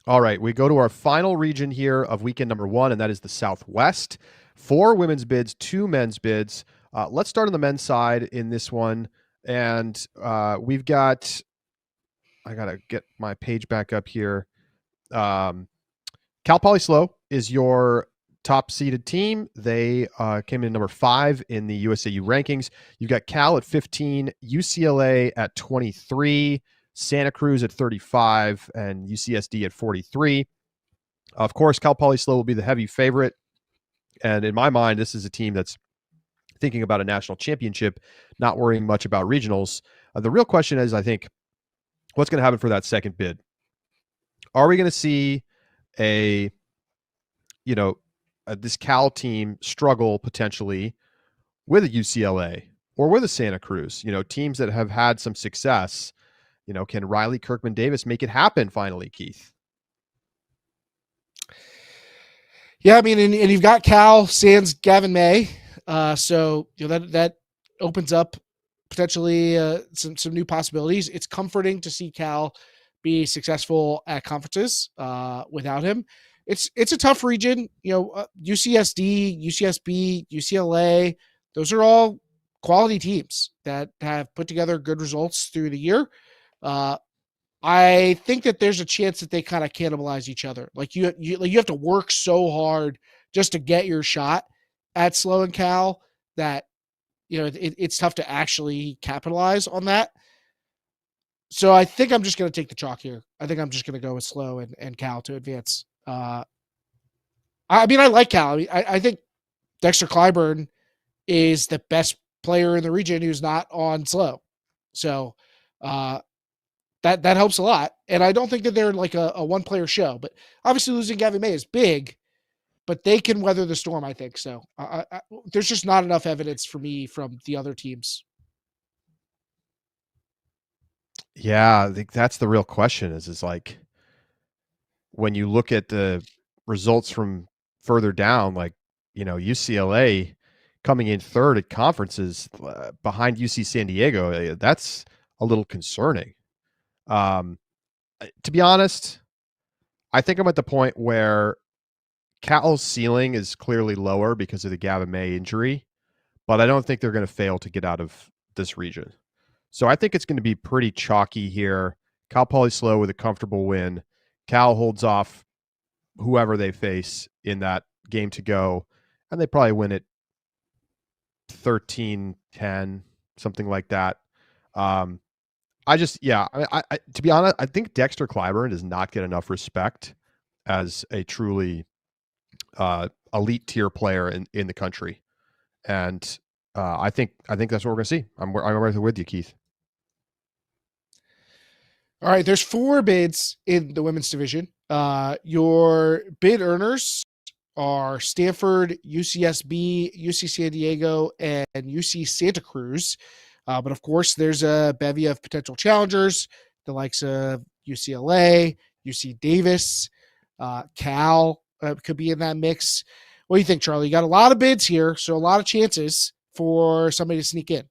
All right, we go to our final region here of weekend number 1, and that is the Southwest. 4 women's bids, 2 men's bids. Let's start on the men's side in this one, and we've got. I gotta get my page back up here. Cal Poly SLO is your top seeded team. They came in number 5 in the USAU rankings. You've got Cal at 15, UCLA at 23, Santa Cruz at 35, and UCSD at 43. Of course, Cal Poly SLO will be the heavy favorite. And in my mind, this is a team that's thinking about a national championship, not worrying much about regionals. The real question is, I think, what's going to happen for that second bid? Are we going to see this Cal team struggle potentially with a UCLA or with a Santa Cruz, teams that have had some success? Can Riley Kirkman Davis make it happen finally, Keith? Yeah, I mean, and you've got Cal sans Gavin May, so that opens up potentially some new possibilities. It's comforting to see Cal be successful at conferences without him. It's a tough region, UCSD, UCSB, UCLA. Those are all quality teams that have put together good results through the year. I think that there's a chance that they kind of cannibalize each other. Like you have to work so hard just to get your shot at SLO and Cal that it's tough to actually capitalize on that. So I think I'm just going to take the chalk here. I think I'm just going to go with SLO and Cal to advance. I like Cal. I think Dexter Clyburn is the best player in the region who's not on SLO. So that helps a lot. And I don't think that they're like a one-player show. But obviously losing Gavin May is big, but they can weather the storm, I think. So there's just not enough evidence for me from the other teams. Yeah, I think that's the real question is like when you look at the results from further down, like, UCLA coming in third at conferences behind UC San Diego, that's a little concerning. To be honest, I think I'm at the point where Cal's ceiling is clearly lower because of the Gavin May injury, but I don't think they're going to fail to get out of this region. So I think it's going to be pretty chalky here. Cal Poly SLO with a comfortable win. Cal holds off whoever they face in that game to go, and they probably win it 13-10, something like that. To be honest, I think Dexter Clyburn does not get enough respect as a truly elite tier player in the country, and I think that's what we're going to see. I'm right with you, Keith. All right, there's 4 bids in the women's division. Your bid earners are Stanford, UCSB, UC San Diego, and UC Santa Cruz. But of course, there's a bevy of potential challengers, the likes of UCLA, UC Davis, Cal could be in that mix. What do you think, Charlie? You got a lot of bids here, so a lot of chances for somebody to sneak in.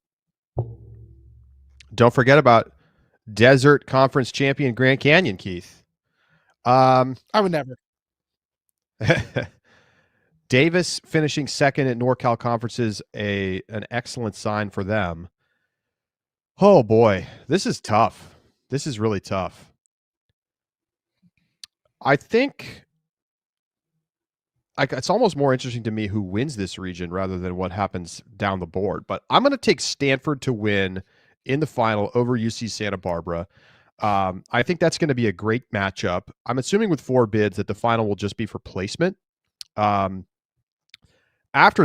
Don't forget about Desert Conference champion Grand Canyon, Keith. I would never. Davis finishing second at NorCal Conference is an excellent sign for them. Oh boy, this is tough. This is really tough. I think it's almost more interesting to me who wins this region rather than what happens down the board. But I'm going to take Stanford to win in the final over UC Santa Barbara. I think that's going to be a great matchup. I'm assuming with 4 bids that the final will just be for placement. After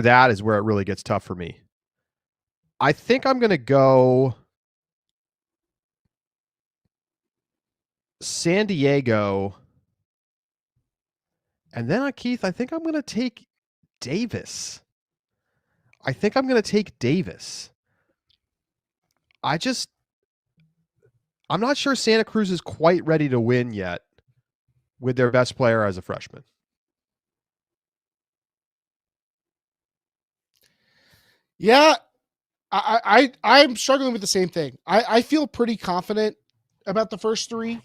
that is where it really gets tough for me. I think I'm going to go San Diego. And then, Keith, I think I'm going to take Davis. I'm not sure Santa Cruz is quite ready to win yet. with their best player as a freshman? Yeah, I'm struggling with the same thing. I feel pretty confident about the first three.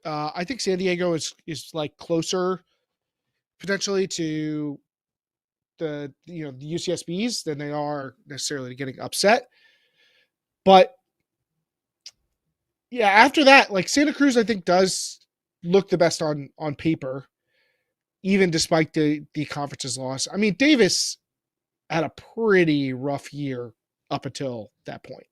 I think San Diego is like closer potentially to the UCSBs than they are necessarily getting upset. But yeah, after that, like Santa Cruz, I think does look the best on paper, even despite the conference's loss. I mean, Davis had a pretty rough year up until that point.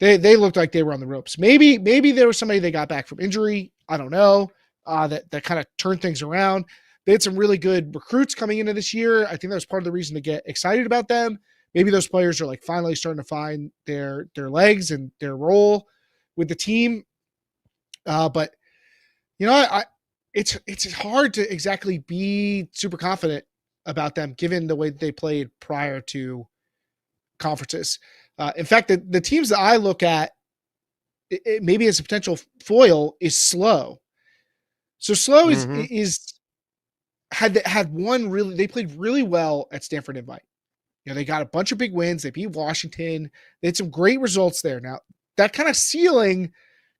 They looked like they were on the ropes. Maybe there was somebody they got back from injury. I don't know. That kind of turned things around. They had some really good recruits coming into this year. I think that was part of the reason to get excited about them. Maybe those players are like finally starting to find their legs and their role with the team. But it's hard to exactly be super confident about them given the way they played prior to conferences. In fact, the teams that I look at, maybe as a potential foil, is SLO. So SLO is had one really. They played really well at Stanford Invite. They got a bunch of big wins. They beat Washington. They had some great results there. Now that kind of ceiling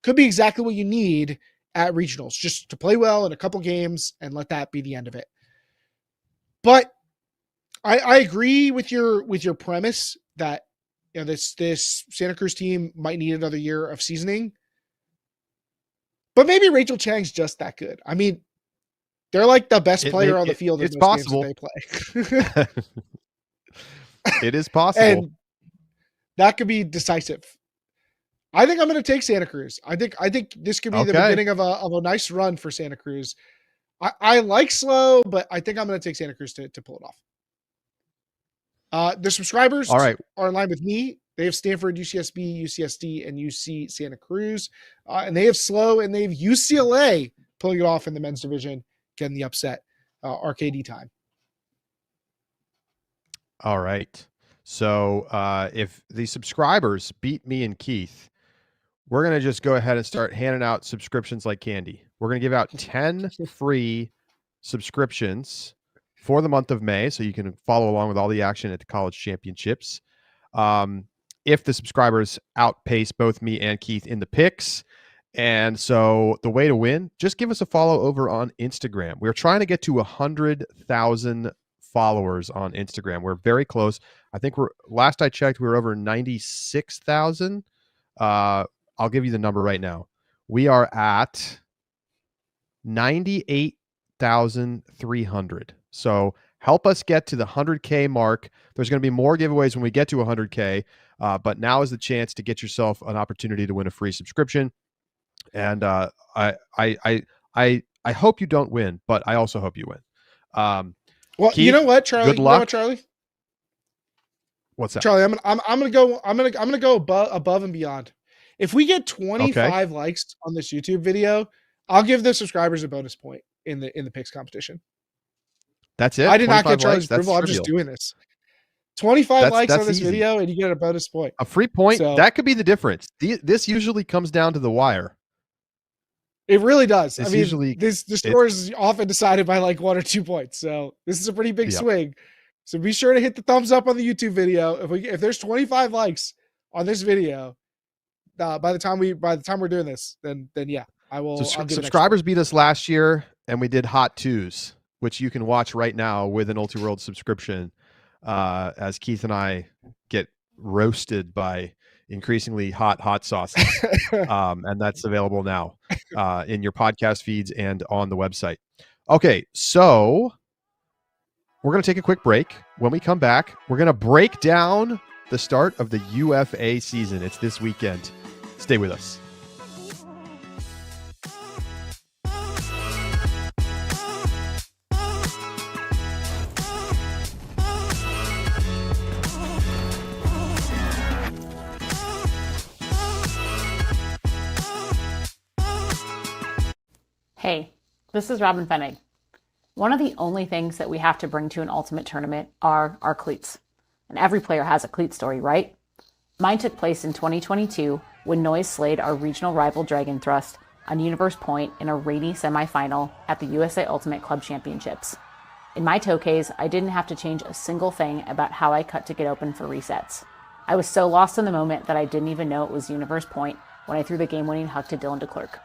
could be exactly what you need at regionals, just to play well in a couple games and let that be the end of it. But I agree with your premise that this Santa Cruz team might need another year of seasoning. But maybe Rachel Chang's just that good. I mean, they're like the best player on the field in those games that they play. It is possible. And that could be decisive. I think I'm going to take Santa Cruz. I think this could be the beginning of a nice run for Santa Cruz. I like SLO, but I think I'm going to take Santa Cruz to pull it off. The subscribers are in line with me. They have Stanford, UCSB, UCSD, and UC Santa Cruz. And they have SLO and they have UCLA pulling it off in the men's division, getting the upset. RKD time. All right. So if the subscribers beat me and Keith, we're going to just go ahead and start handing out subscriptions like candy. We're going to give out 10 free subscriptions for the month of May, so you can follow along with all the action at the college championships. If the subscribers outpace both me and Keith in the picks. And so the way to win, just give us a follow over on Instagram. We're trying to get to 100,000 followers on Instagram. We're very close. I think last I checked, we were over 96,000. I'll give you the number right now. We are at 98,300. So help us get to the 100K mark. There's going to be more giveaways when we get to 100K, but now is the chance to get yourself an opportunity to win a free subscription. And I hope you don't win, but I also hope you win. Well, Keith, you know what, Charlie? Good luck. You know what, Charlie? What's that? Charlie, I'm gonna go above and beyond. If we get 25 likes on this YouTube video, I'll give the subscribers a bonus point in the picks competition. That's it. I did not get Charlie's approval. I'm just doing this. 25 likes on this video, and you get a bonus point. A free point. So, that could be the difference. This usually comes down to the wire. It really does. The score is often decided by like 1 or 2 points. So this is a pretty big swing. So be sure to hit the thumbs up on the YouTube video. If there's 25 likes on this video, by the time we're doing this, then yeah, I will. So subscribers beat us last year, and we did Hot Twos, which you can watch right now with an Ulti-World subscription, as Keith and I get roasted by increasingly hot sauces. And that's available now in your podcast feeds and on the website. Okay, so we're going to take a quick break. When we come back, we're going to break down the start of the UFA season. It's this weekend. Stay with us. Hey, this is Robin Fennig. One of the only things that we have to bring to an ultimate tournament are our cleats. And every player has a cleat story, right? Mine took place in 2022 when Noise slayed our regional rival Dragon Thrust on Universe Point in a rainy semifinal at the USA Ultimate Club Championships. In my toe case, I didn't have to change a single thing about how I cut to get open for resets. I was so lost in the moment that I didn't even know it was Universe Point when I threw the game-winning huck to Dylan DeClerc.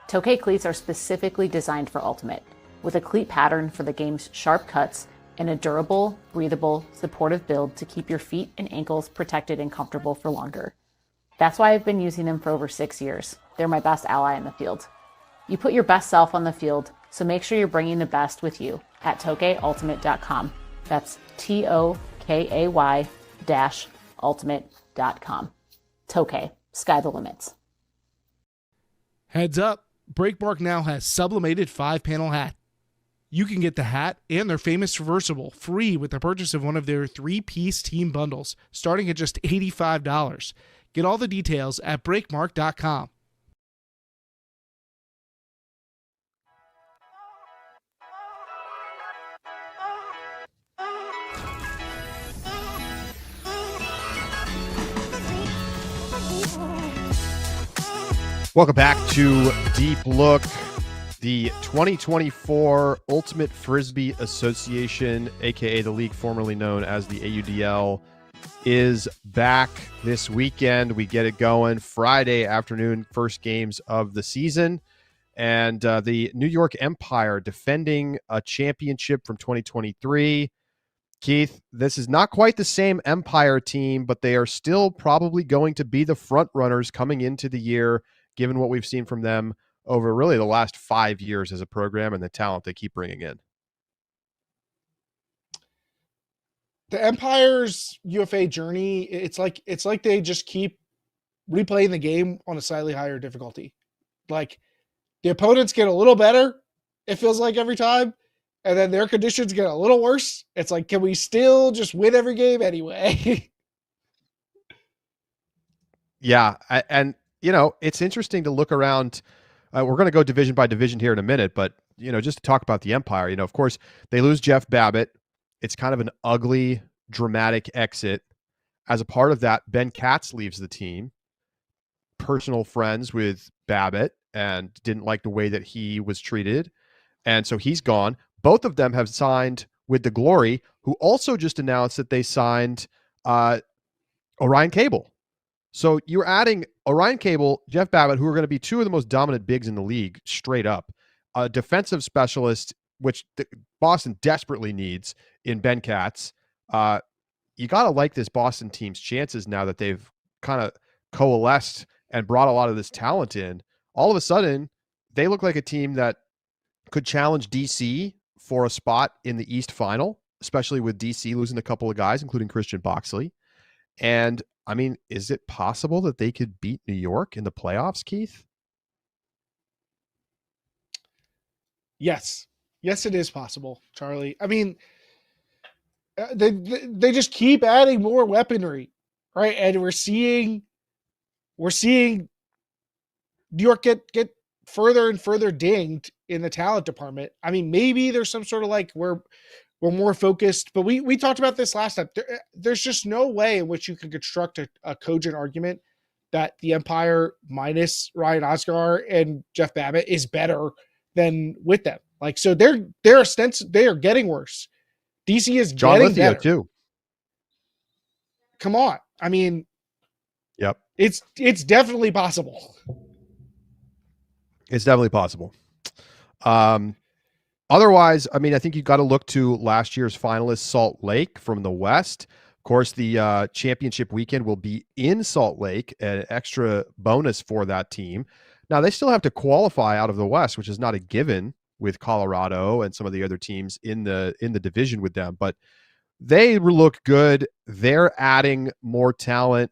Toe cleats are specifically designed for Ultimate, with a cleat pattern for the game's sharp cuts and a durable, breathable, supportive build to keep your feet and ankles protected and comfortable for longer. That's why I've been using them for over 6 years. They're my best ally in the field. You put your best self on the field, so make sure you're bringing the best with you at tokeultimate.com. That's TOKAY-ultimate.com. Toke, sky the limits. Heads up, Breakmark now has sublimated 5-panel hat. You can get the hat and their famous reversible free with the purchase of one of their 3-piece team bundles, starting at just $85. Get all the details at breakmark.com. Welcome back to Deep Look. The 2024 Ultimate Frisbee Association, aka the league formerly known as the AUDL, is back this weekend. We get it going Friday afternoon, first games of the season. And the New York Empire defending a championship from 2023. Keith, this is not quite the same Empire team, but they are still probably going to be the front runners coming into the year, given what we've seen from them over really the last 5 years as a program and the talent they keep bringing in. The Empire's UFA journey, it's like they just keep replaying the game on a slightly higher difficulty. Like, the opponents get a little better, it feels like, every time, and then their conditions get a little worse. It's like, can we still just win every game anyway? Yeah, and it's interesting to look around. We're going to go division by division here in a minute, but just to talk about the Empire, of course, they lose Jeff Babbitt. It's kind of an ugly, dramatic exit. As a part of that, Ben Katz leaves the team. Personal friends with Babbitt and didn't like the way that he was treated. And so he's gone. Both of them have signed with the Glory, who also just announced that they signed Orion Cable. So you're adding Orion Cable, Jeff Babbitt, who are going to be two of the most dominant bigs in the league, straight up. A defensive specialist, which Boston desperately needs in Ben Katz. You got to like this Boston team's chances now that they've kind of coalesced and brought a lot of this talent in. All of a sudden, they look like a team that could challenge DC for a spot in the East Final, especially with DC losing a couple of guys, including Christian Boxley. And I mean, is it possible that they could beat New York in the playoffs, Keith? Yes, it is possible, Charlie. I mean, they just keep adding more weaponry, right? And we're seeing New York get further and further dinged in the talent department. I mean, maybe there's some sort of we're more focused, but we talked about this last time. There's just no way in which you can construct a cogent argument that the Empire minus Ryan Oscar and Jeff Babbitt is better than with them. So they are getting worse. DC is John getting Lithia better too. Come on. I mean, yep. It's definitely possible. It's definitely possible. Otherwise, I mean, I think you got to look to last year's finalist, Salt Lake from the West. Of course, the championship weekend will be in Salt Lake, an extra bonus for that team. Now, they still have to qualify out of the West, which is not a given with Colorado and some of the other teams in the division with them, but they look good. They're adding more talent,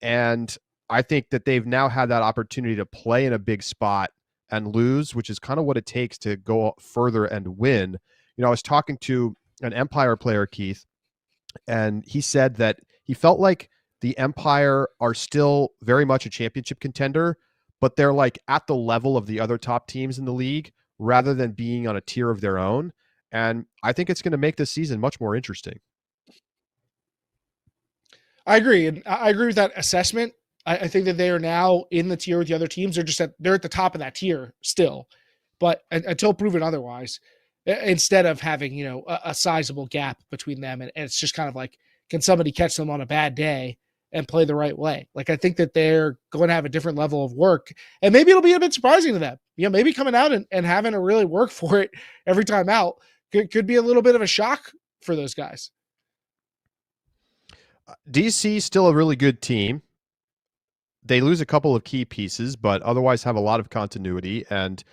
and I think that they've now had that opportunity to play in a big spot and lose, which is kind of what it takes to go further and win. I was talking to an Empire player, Keith, and he said that he felt like the Empire are still very much a championship contender, but they're at the level of the other top teams in the league rather than being on a tier of their own. And I think it's going to make this season much more interesting. I agree. And I agree with that assessment. I think that they are now in the tier with the other teams. They're at the top of that tier still, but until proven otherwise, instead of having, a sizable gap between them. And it's just kind of like, can somebody catch them on a bad day and play the right way? Like, I think that they're going to have a different level of work, and maybe it'll be a bit surprising to them. Maybe coming out and having to really work for it every time out could be a little bit of a shock for those guys. DC is still a really good team. They lose a couple of key pieces, but otherwise have a lot of continuity. And,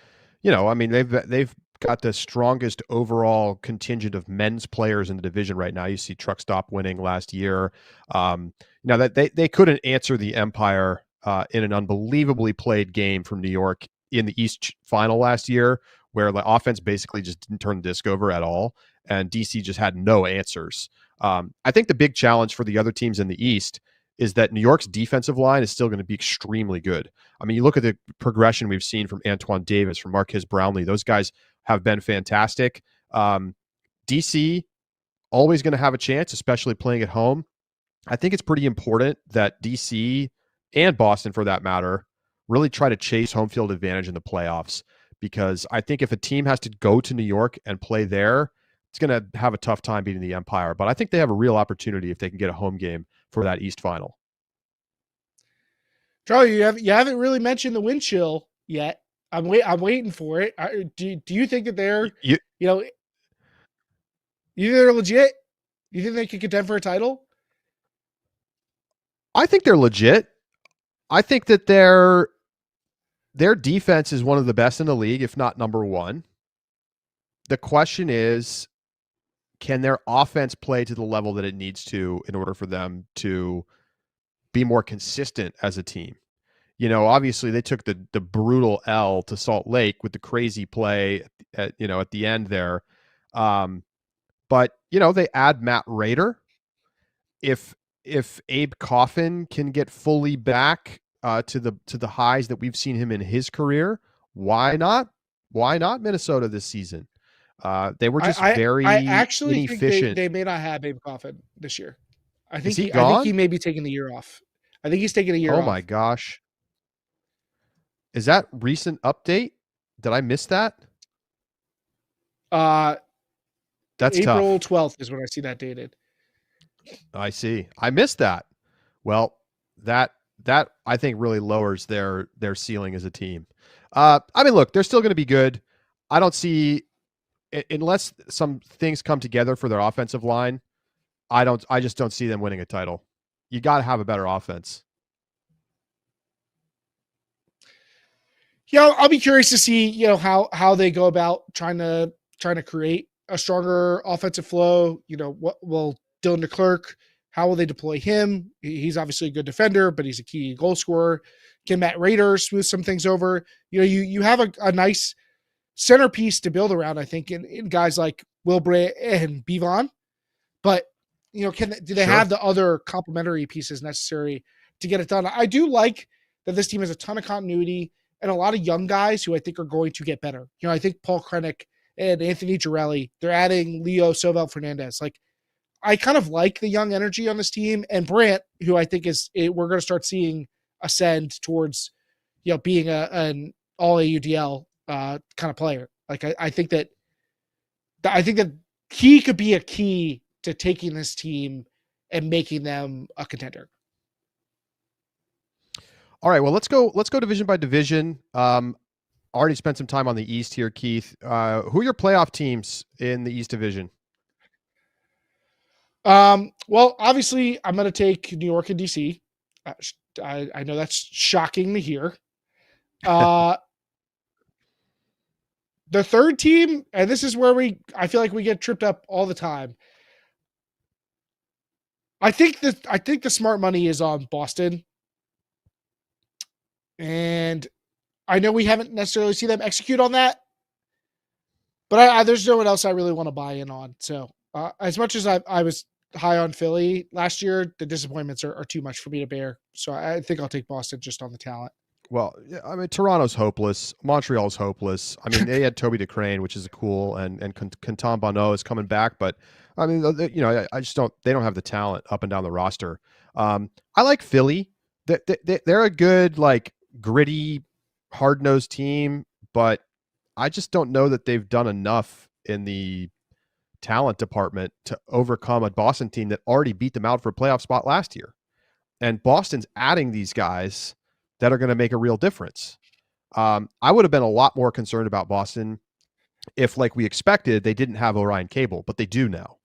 they've got the strongest overall contingent of men's players in the division right now. You see Truck Stop winning last year. That they couldn't answer the Empire in an unbelievably played game from New York in the East final last year, where the offense basically just didn't turn the disc over at all, and DC just had no answers. I think the big challenge for the other teams in the East is that New York's defensive line is still going to be extremely good. I mean, you look at the progression we've seen from Antoine Davis, from Marquez Brownlee. Those guys have been fantastic. DC, always going to have a chance, especially playing at home. I think it's pretty important that DC and Boston, for that matter, really try to chase home field advantage in the playoffs, because I think if a team has to go to New York and play there, it's going to have a tough time beating the Empire. But I think they have a real opportunity if they can get a home game for that East final. Charlie, you haven't really mentioned the wind chill yet. I'm waiting for it. Do you think that they're you think they're legit? Do you think they could contend for a title? I think they're legit. I think that their defense is one of the best in the league, if not number one. The question is, can their offense play to the level that it needs to in order for them to be more consistent as a team? Obviously they took the brutal L to Salt Lake with the crazy play at the end there. But they add Matt Rader. If Abe Coffin can get fully back to the highs that we've seen him in his career, why not? Why not Minnesota this season? They were just very inefficient. Think they may not have Abe Coffin this year. I think he may be taking the year off. I think he's taking a year off. Oh my gosh. Is that recent update? Did I miss that? That's April tough. 12th is when I see that dated. I see. I missed that. Well, that I think really lowers their ceiling as a team. Look, they're still going to be good. I don't see, unless some things come together for their offensive line, I just don't see them winning a title. You got to have a better offense. Yeah, I'll be curious to see, how they go about trying to create a stronger offensive flow. What will Dylan DeClerc, how will they deploy him? He's obviously a good defender, but he's a key goal scorer. Can Matt Rader smooth some things over? You have a nice centerpiece to build around, I think, in guys like Wilbray and Bivon. But, do they have the other complementary pieces necessary to get it done? I do like that this team has a ton of continuity and a lot of young guys who I think are going to get better. I think Paul Krennic and Anthony Girelli, they're adding Leo Sobel Fernandez. Like, I kind of like the young energy on this team, and Brant, who I think we're going to start seeing ascend towards, being an all AUDL kind of player. Like, I think that he could be a key to taking this team and making them a contender. All right, well, let's go division by division. Already spent some time on the East here, Keith. Who are your playoff teams in the East Division? Well, obviously, I'm going to take New York and DC. I know that's shocking to hear. The third team, and this is where I feel like we get tripped up all the time. I think the smart money is on Boston. And I know we haven't necessarily seen them execute on that, but there's no one else I really want to buy in on. So as much as I was high on Philly last year, the disappointments are too much for me to bear. So I think I'll take Boston just on the talent. Well, Toronto's hopeless. Montreal's hopeless. They had Toby DeCrane, which is cool, and Quentin Bonneau is coming back, but I just don't. They don't have the talent up and down the roster. I like Philly. they're a good, like, gritty, hard-nosed team, but I just don't know that they've done enough in the talent department to overcome a Boston team that already beat them out for a playoff spot last year. And Boston's adding these guys that are going to make a real difference. I would have been a lot more concerned about Boston if, like we expected, they didn't have Orion Cable, but they do now.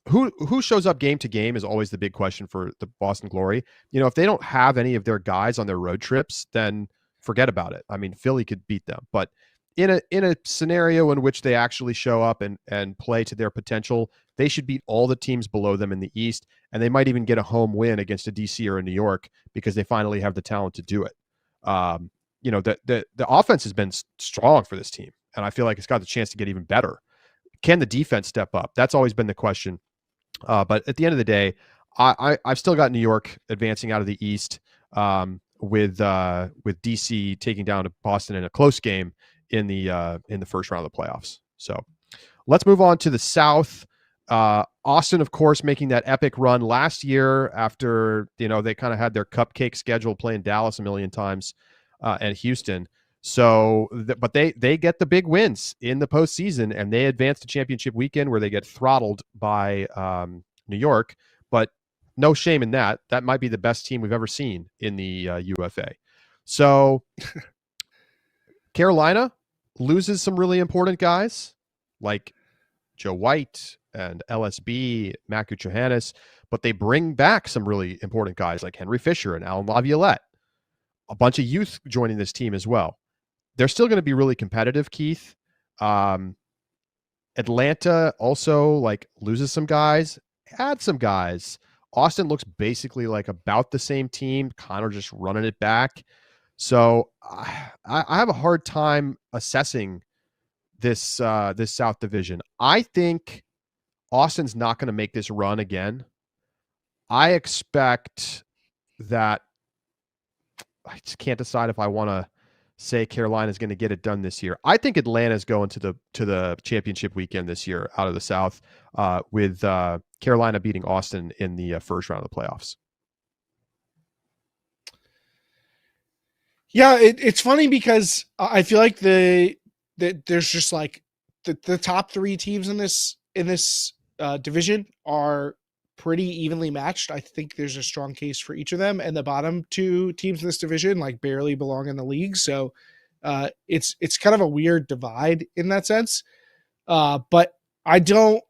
Who shows up game to game is always the big question for the Boston Glory. If they don't have any of their guys on their road trips, then forget about it. I mean, Philly could beat them, but in a scenario in which they actually show up and play to their potential, they should beat all the teams below them in the East, and they might even get a home win against a DC or a New York because they finally have the talent to do it. The offense has been strong for this team, and I feel like it's got the chance to get even better. Can the defense step up? That's always been the question. But at the end of the day, I've still got New York advancing out of the East, with DC taking down Boston in a close game in the first round of the playoffs. So let's move on to the South. Austin, of course, making that epic run last year after they kind of had their cupcake schedule, playing Dallas a million times and Houston. So, but they get the big wins in the postseason, and they advance to championship weekend where they get throttled by New York. But no shame in that. That might be the best team we've ever seen in the UFA. So Carolina loses some really important guys like Joe White and LSB, Maku Johannes, but they bring back some really important guys like Henry Fisher and Alan Laviolette. A bunch of youth joining this team as well. They're still going to be really competitive, Keith. Atlanta also loses some guys, adds some guys. Austin looks basically like about the same team, kind of just running it back. So I have a hard time assessing this South Division. I think Austin's not going to make this run again. I expect that. I just can't decide if I want to say Carolina's going to get it done this year. I think Atlanta's going to the championship weekend this year out of the South, with Carolina beating Austin in the first round of the playoffs. Yeah, it's funny because I feel like there's just like the top three teams in this division are pretty evenly matched. I think there's a strong case for each of them, and the bottom two teams in this division barely belong in the league. So it's kind of a weird divide in that sense. But I don't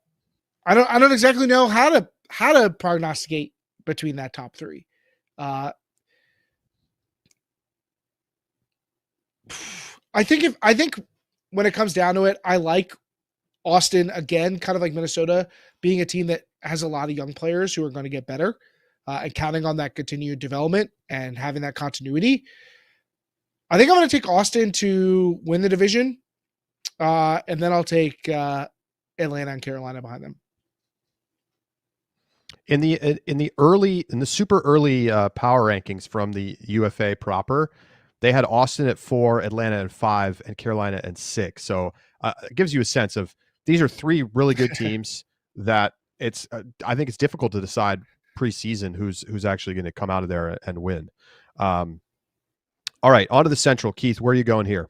exactly know how to prognosticate between that top three. I think when it comes down to it, I like Austin again, kind of like Minnesota, being a team that has a lot of young players who are going to get better, and counting on that continued development and having that continuity. I think I'm going to take Austin to win the division, and then I'll take Atlanta and Carolina behind them. In the super early power rankings from the UFA proper, they had Austin at 4, Atlanta at 5, and Carolina at 6. So it gives you a sense of these are three really good teams that it's. I think it's difficult to decide preseason who's actually going to come out of there and win. All right, on to the Central. Keith, where are you going here?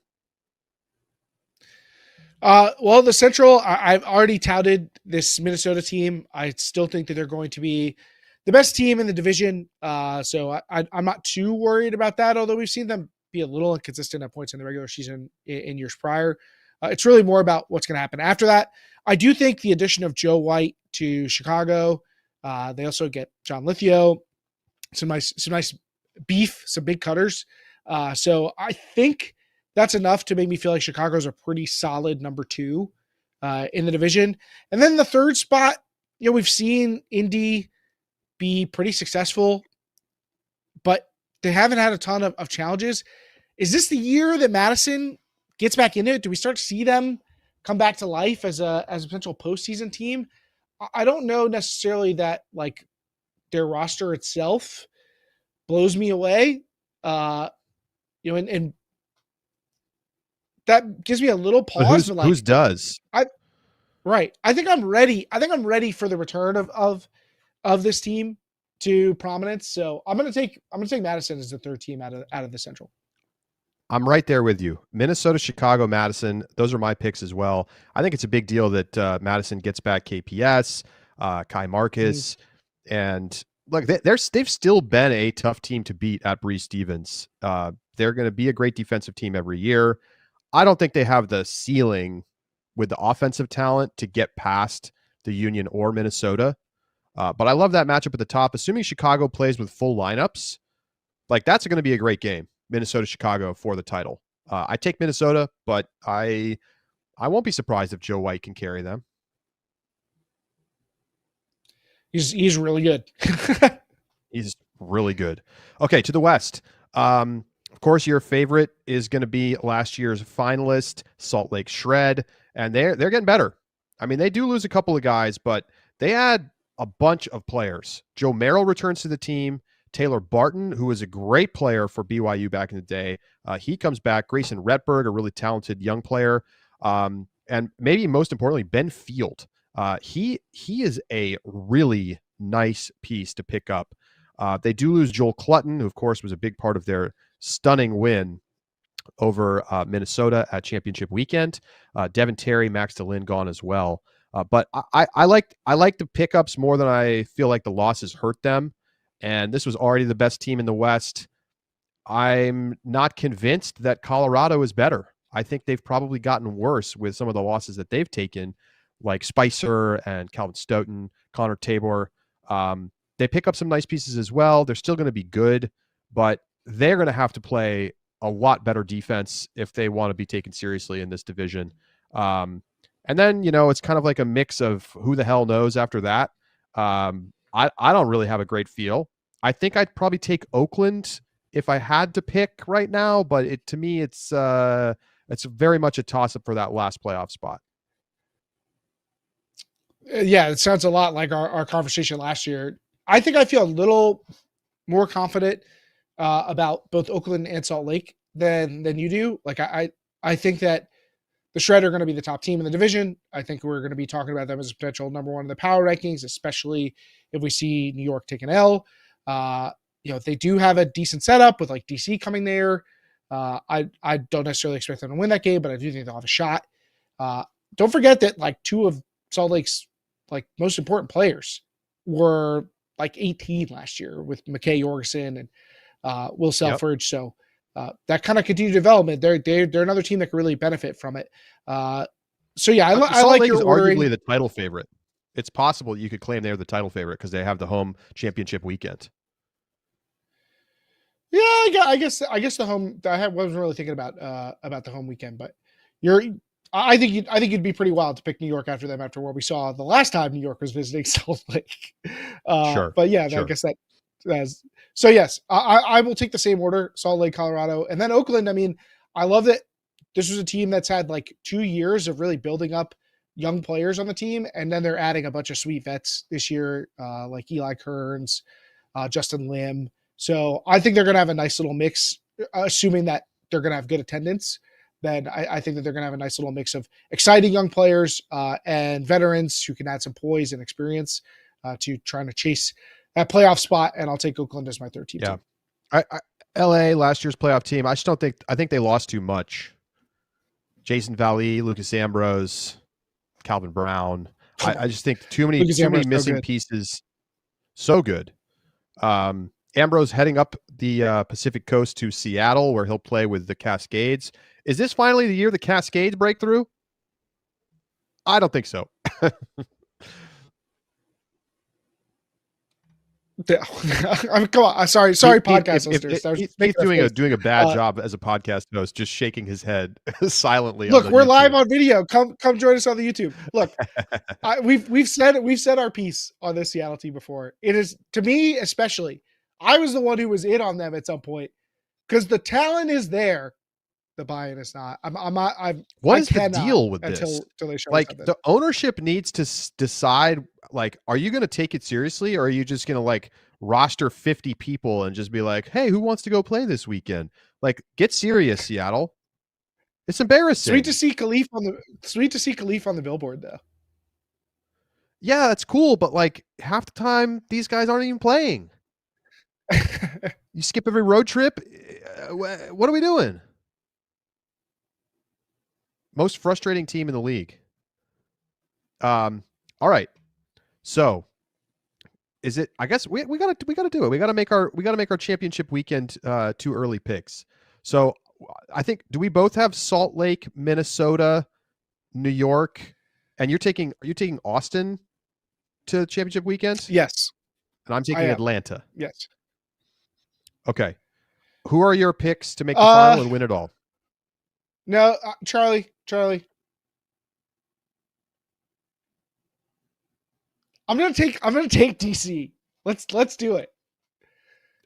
Well, the Central, I've already touted this Minnesota team. I still think that they're going to be the best team in the division. So I'm not too worried about that, although we've seen them be a little inconsistent at points in the regular season in years prior. It's really more about what's going to happen after that. I do think the addition of Joe White to Chicago, they also get John Lithio, some nice beef, some big cutters. So I think that's enough to make me feel like Chicago's a pretty solid number 2 in the division. And then the third spot, we've seen Indy be pretty successful, but they haven't had a ton of challenges. Is this the year that Madison gets back into it? Do we start to see them come back to life as a potential postseason team? I don't know necessarily that their roster itself blows me away. And that gives me a little pause. Whose does? Right. I think I'm ready. I think I'm ready for the return of this team to prominence. So I'm gonna take Madison as the third team out of the Central. I'm right there with you. Minnesota, Chicago, Madison. Those are my picks as well. I think it's a big deal that Madison gets back KPS, Kai Marcus, and look, they've still been a tough team to beat at Bree Stevens. They're going to be a great defensive team every year. I don't think they have the ceiling with the offensive talent to get past the Union or Minnesota. But I love that matchup at the top. Assuming Chicago plays with full lineups, like that's going to be a great game. Minnesota, Chicago for the title. I take Minnesota, but I won't be surprised if Joe White can carry them. He's really good. He's really good. Okay, to the West. Of course, your favorite is going to be last year's finalist, Salt Lake Shred, and they're getting better. I mean, they do lose a couple of guys, but they add a bunch of players. Joe Merrill returns to the team. Taylor Barton, who was a great player for BYU back in the day, he comes back. Grayson Retberg, a really talented young player. And maybe most importantly, Ben Field. He is a really nice piece to pick up. They do lose Joel Clutton, who, of course, was a big part of their stunning win over Minnesota at championship weekend. Devin Terry, Max DeLynn gone as well. But I like the pickups more than I feel like the losses hurt them. And this was already the best team in the West. I'm not convinced that Colorado is better. I think they've probably gotten worse with some of the losses that they've taken, like Spicer and Calvin Stoughton, Connor Tabor. They pick up some nice pieces as well. They're still going to be good, but they're going to have to play a lot better defense if they want to be taken seriously in this division. And then, it's kind of like a mix of who the hell knows after that. I don't really have a great feel. I think I'd probably take Oakland if I had to pick right now, but to me, it's very much a toss-up for that last playoff spot. Yeah, it sounds a lot like our conversation last year. I think I feel a little more confident about both Oakland and Salt Lake than you do. Like I think that the Shred are going to be the top team in the division. I think we're going to be talking about them as a potential number one in the power rankings, especially if we see New York take an L. They do have a decent setup with like DC coming there. I don't necessarily expect them to win that game, but I do think they'll have a shot. Don't forget that like two of Salt Lake's like most important players were like 18 last year with McKay Jorgensen and Will Selfridge. Yep. So that kind of continued development. They're another team that could really benefit from it. I like Lake your is ordering. Arguably the title favorite. It's possible you could claim they're the title favorite because they have the home championship weekend. Yeah, I guess the home. I wasn't really thinking about the home weekend, but I think you'd be pretty wild to pick New York after them after what we saw the last time New York was visiting Salt Lake. Sure. But yeah, I guess that's so. Yes, I will take the same order: Salt Lake, Colorado, and then Oakland. I mean, I love that this was a team that's had like 2 years of really building up young players on the team, and then they're adding a bunch of sweet vets this year, like Eli Kearns, Justin Lim. So I think they're going to have a nice little mix, assuming that they're going to have good attendance. Then I think that they're going to have a nice little mix of exciting young players and veterans who can add some poise and experience to trying to chase that playoff spot. And I'll take Oakland as my third team. Yeah. LA, last year's playoff team. I think they lost too much. Jason Valley, Lucas Ambrose, Calvin Brown. I just think too many missing pieces. So good. Ambrose heading up the Pacific Coast to Seattle, where he'll play with the Cascades. Is this finally the year the Cascades break through? I don't think so. Come on. Sorry, podcast listeners. He's doing a bad job as a podcast host, just shaking his head silently. Look, we're live on video. Come join us on the YouTube. Look, we've said our piece on this Seattle team before. It is, to me especially, I was the one who was in on them at some point because the talent is there. The buy-in is not. What is the deal with this? Until they show like something. The ownership needs to decide. Like, are you going to take it seriously, or are you just going to like roster 50 people and just be like, "Hey, who wants to go play this weekend?" Like, get serious, Seattle. It's embarrassing. Sweet to see Khalif on the billboard, though. Yeah, that's cool, but like half the time these guys aren't even playing. You skip every road trip? What are we doing? Most frustrating team in the league. All right. So is it, I guess we gotta do it. We gotta make our championship weekend 2 early picks. So I think, do we both have Salt Lake, Minnesota, New York, and are you taking Austin to championship weekend? Yes. And I'm taking Atlanta. Yes. Okay. Who are your picks to make the final and win it all? No, Charlie. I'm gonna take DC. Let's do it.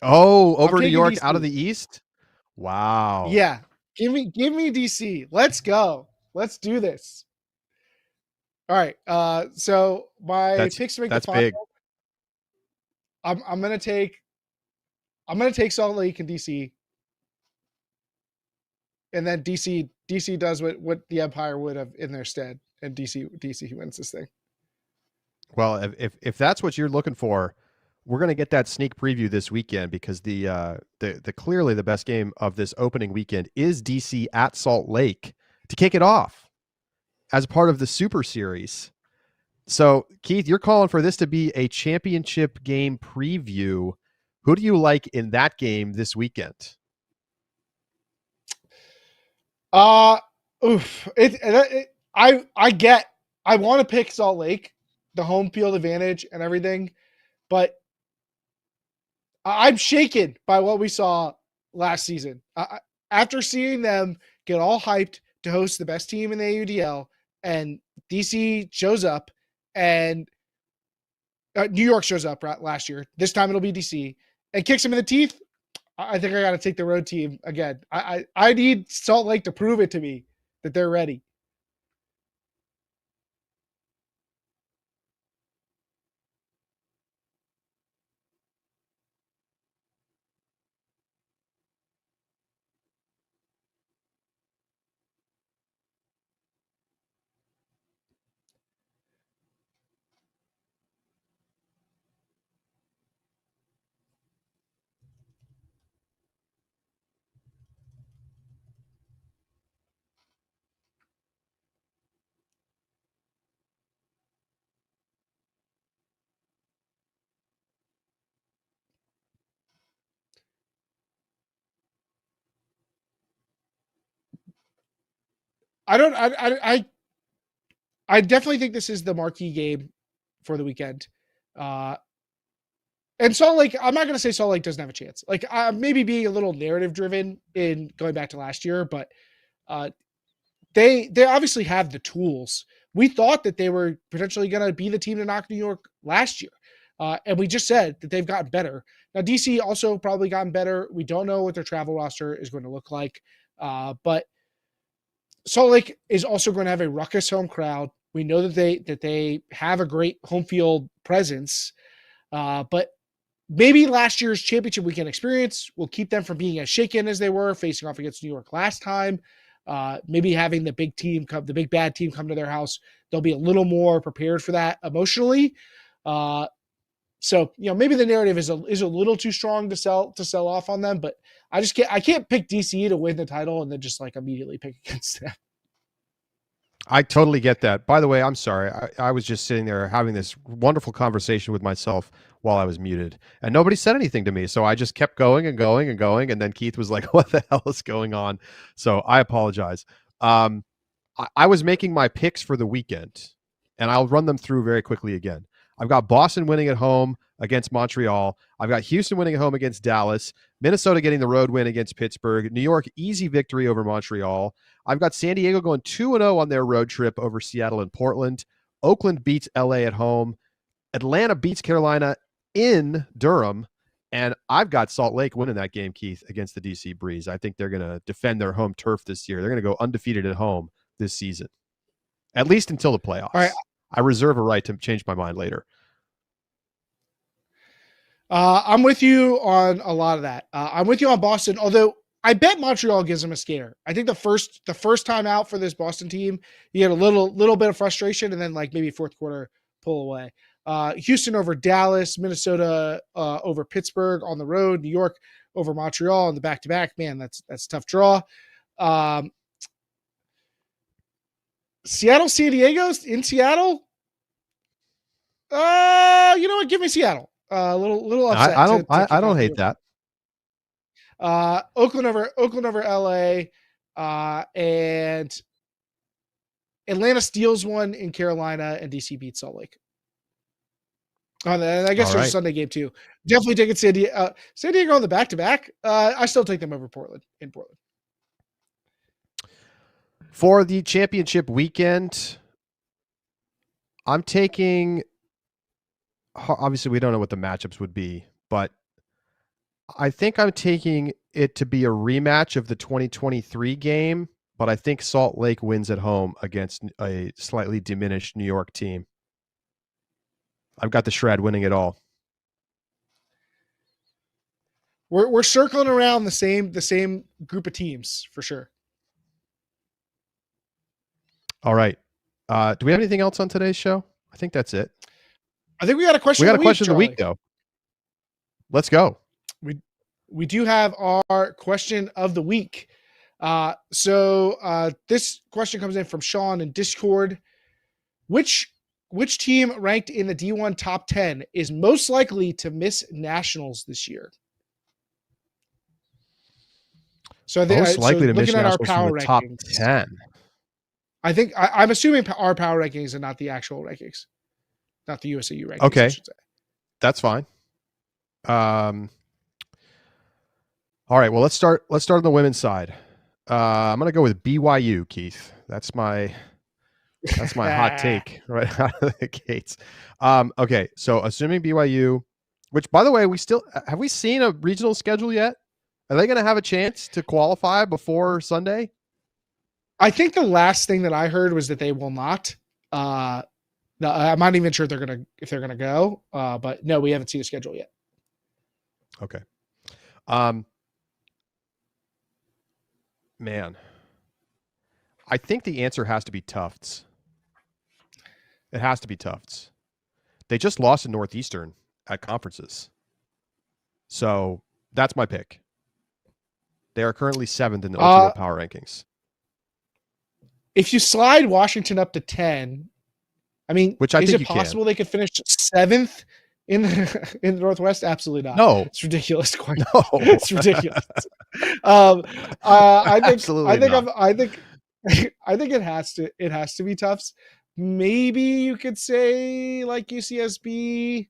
Oh, over New York, DC. Out of the East? Wow. Yeah. Give me DC. Let's go. Let's do this. All right. So my picks to make the final. Big. I'm gonna take Salt Lake and DC. And then DC does what the Empire would have in their stead, and DC wins this thing. Well, if that's what you're looking for, we're going to get that sneak preview this weekend, because the clearly the best game of this opening weekend is DC at Salt Lake to kick it off as part of the Super Series. So, Keith, you're calling for this to be a championship game preview. Who do you like in that game this weekend? I want to pick Salt Lake, the home field advantage and everything, but I'm shaken by what we saw last season. After seeing them get all hyped to host the best team in the AUDL, and DC shows up, and New York shows up last year. This time it'll be DC, and kicks them in the teeth. I think I got to take the road team again. I need Salt Lake to prove it to me that they're ready. I definitely think this is the marquee game for the weekend. And Salt Lake, I'm not going to say Salt Lake doesn't have a chance. Like, maybe being a little narrative driven in going back to last year, but they obviously have the tools. We thought that they were potentially going to be the team to knock New York last year. And we just said that they've gotten better. Now, DC also probably gotten better. We don't know what their travel roster is going to look like. But Salt Lake is also going to have a ruckus home crowd. We know that they have a great home field presence. But maybe last year's championship weekend experience will keep them from being as shaken as they were facing off against New York last time. Maybe having the big bad team come to their house, they'll be a little more prepared for that emotionally. So, maybe the narrative is a little too strong to sell off on them, but I can't pick DC to win the title and then just like immediately pick against them. I totally get that. By the way, I'm sorry. I was just sitting there having this wonderful conversation with myself while I was muted, and nobody said anything to me. So I just kept going and going and going. And then Keith was like, what the hell is going on? So I apologize. I was making my picks for the weekend, and I'll run them through very quickly again. I've got Boston winning at home against Montreal. I've got Houston winning at home against Dallas. Minnesota getting the road win against Pittsburgh. New York, easy victory over Montreal. I've got San Diego going 2-0 on their road trip over Seattle and Portland. Oakland beats LA at home. Atlanta beats Carolina in Durham. And I've got Salt Lake winning that game, Keith, against the DC Breeze. I think they're going to defend their home turf this year. They're going to go undefeated at home this season, at least until the playoffs. All right. I reserve a right to change my mind later. I'm with you on a lot of that. I'm with you on Boston, although I bet Montreal gives them a scare. I think the first time out for this Boston team, you get a little bit of frustration, and then like maybe fourth quarter pull away. Houston over Dallas, Minnesota over Pittsburgh on the road, New York over Montreal on the back-to-back. Man, that's a tough draw. Seattle, San Diego in Seattle. You know what? Give me Seattle. A little upset. I don't hate that. Oakland over LA, and Atlanta steals one in Carolina, and DC beats Salt Lake. And I guess there's a Sunday game too. Definitely taking San Diego on the back-to-back. I still take them over Portland in Portland. For the championship weekend, I'm taking, obviously we don't know what the matchups would be, but I think I'm taking it to be a rematch of the 2023 game, but I think Salt Lake wins at home against a slightly diminished New York team. I've got the Shred winning it all. We're circling around the same group of teams for sure. All right. Do we have anything else on today's show? I think that's it. I think we got a question. We got a question of the week, though. Let's go. We do have our question of the week. So this question comes in from Sean in Discord. Which team ranked in the D1 top 10 is most likely to miss nationals this year? So most likely to miss looking at our nationals power from the top rankings, 10. I think I'm assuming our power rankings and not the actual rankings, not the USAU rankings. Okay, I should say. That's fine. All right. Well, let's start on the women's side. I'm going to go with BYU, Keith. That's my hot take right out of the gates. Okay. So assuming BYU, which by the way, have we seen a regional schedule yet? Are they going to have a chance to qualify before Sunday? I think the last thing that I heard was that they will not. I'm not even sure if they're gonna go. But no, we haven't seen a schedule yet. Okay. Man, I think the answer has to be Tufts. It has to be Tufts. They just lost to Northeastern at conferences. So that's my pick. They are currently 7th in the ultimate power rankings. If you slide Washington up to 10, I mean, is it possible they could finish 7th in the Northwest? Absolutely not. No, it's ridiculous. No, it's ridiculous. I think absolutely not. I think it has to be Tufts. Maybe you could say like UCSB,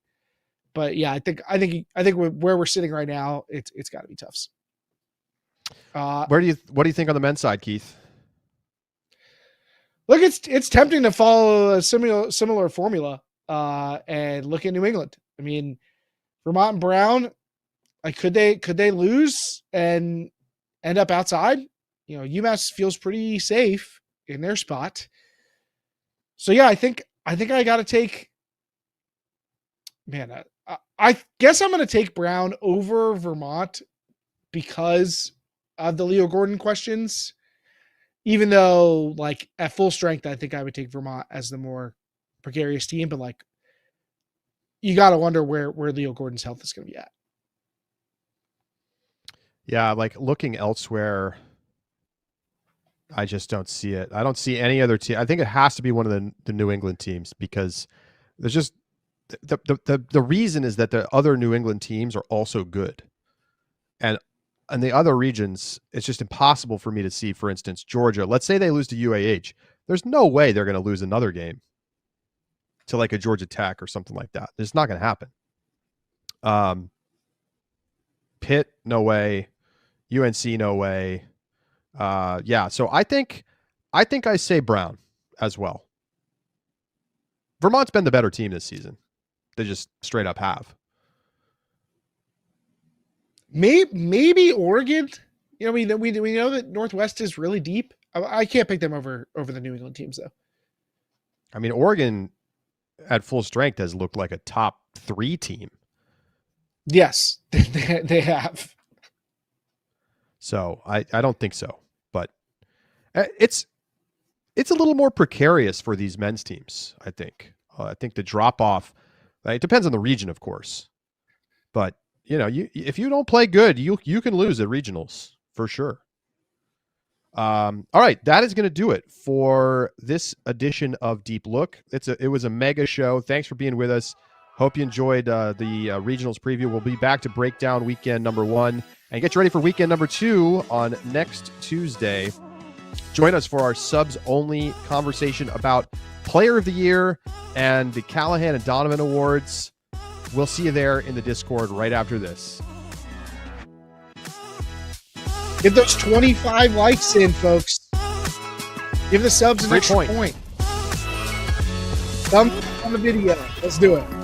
but yeah, I think where we're sitting right now, it's got to be Tufts. What do you think on the men's side, Keith? Look, it's tempting to follow a similar formula and look at New England. I mean, Vermont and Brown, like could they lose and end up outside? You know, UMass feels pretty safe in their spot. So yeah, I think I got to take. Man, I guess I'm going to take Brown over Vermont because of the Leo Gordon questions. Even though, like, at full strength, I think I would take Vermont as the more precarious team. But, like, you got to wonder where Leo Gordon's health is going to be at. Yeah, like, looking elsewhere, I just don't see it. I don't see any other team. I think it has to be one of the New England teams because there's just the reason is that the other New England teams are also good. And the other regions, it's just impossible for me to see, for instance, Georgia. Let's say they lose to UAH. There's no way they're going to lose another game to like a Georgia Tech or something like that. It's not going to happen. Pitt, no way. UNC, no way. Yeah, so I think I say Brown as well. Vermont's been the better team this season. They just straight up have. Maybe Oregon. You know, we know that Northwest is really deep. I can't pick them over the New England teams though. I mean, Oregon at full strength has looked like a top 3 team. Yes, they have. So I don't think so, but it's a little more precarious for these men's teams. I think the drop off It depends on the region, of course. But, if you don't play good, you can lose at regionals for sure. All right, that is going to do it for this edition of Deep Look. It was a mega show. Thanks for being with us. Hope you enjoyed the regionals preview. We'll be back to break down weekend number 1 and get you ready for weekend number 2 on next Tuesday. Join us for our subs-only conversation about Player of the Year and the Callahan and Donovan Awards. We'll see you there in the Discord right after this. Get those 25 likes in, folks. Give the subs an extra point. Thumb on the video. Let's do it.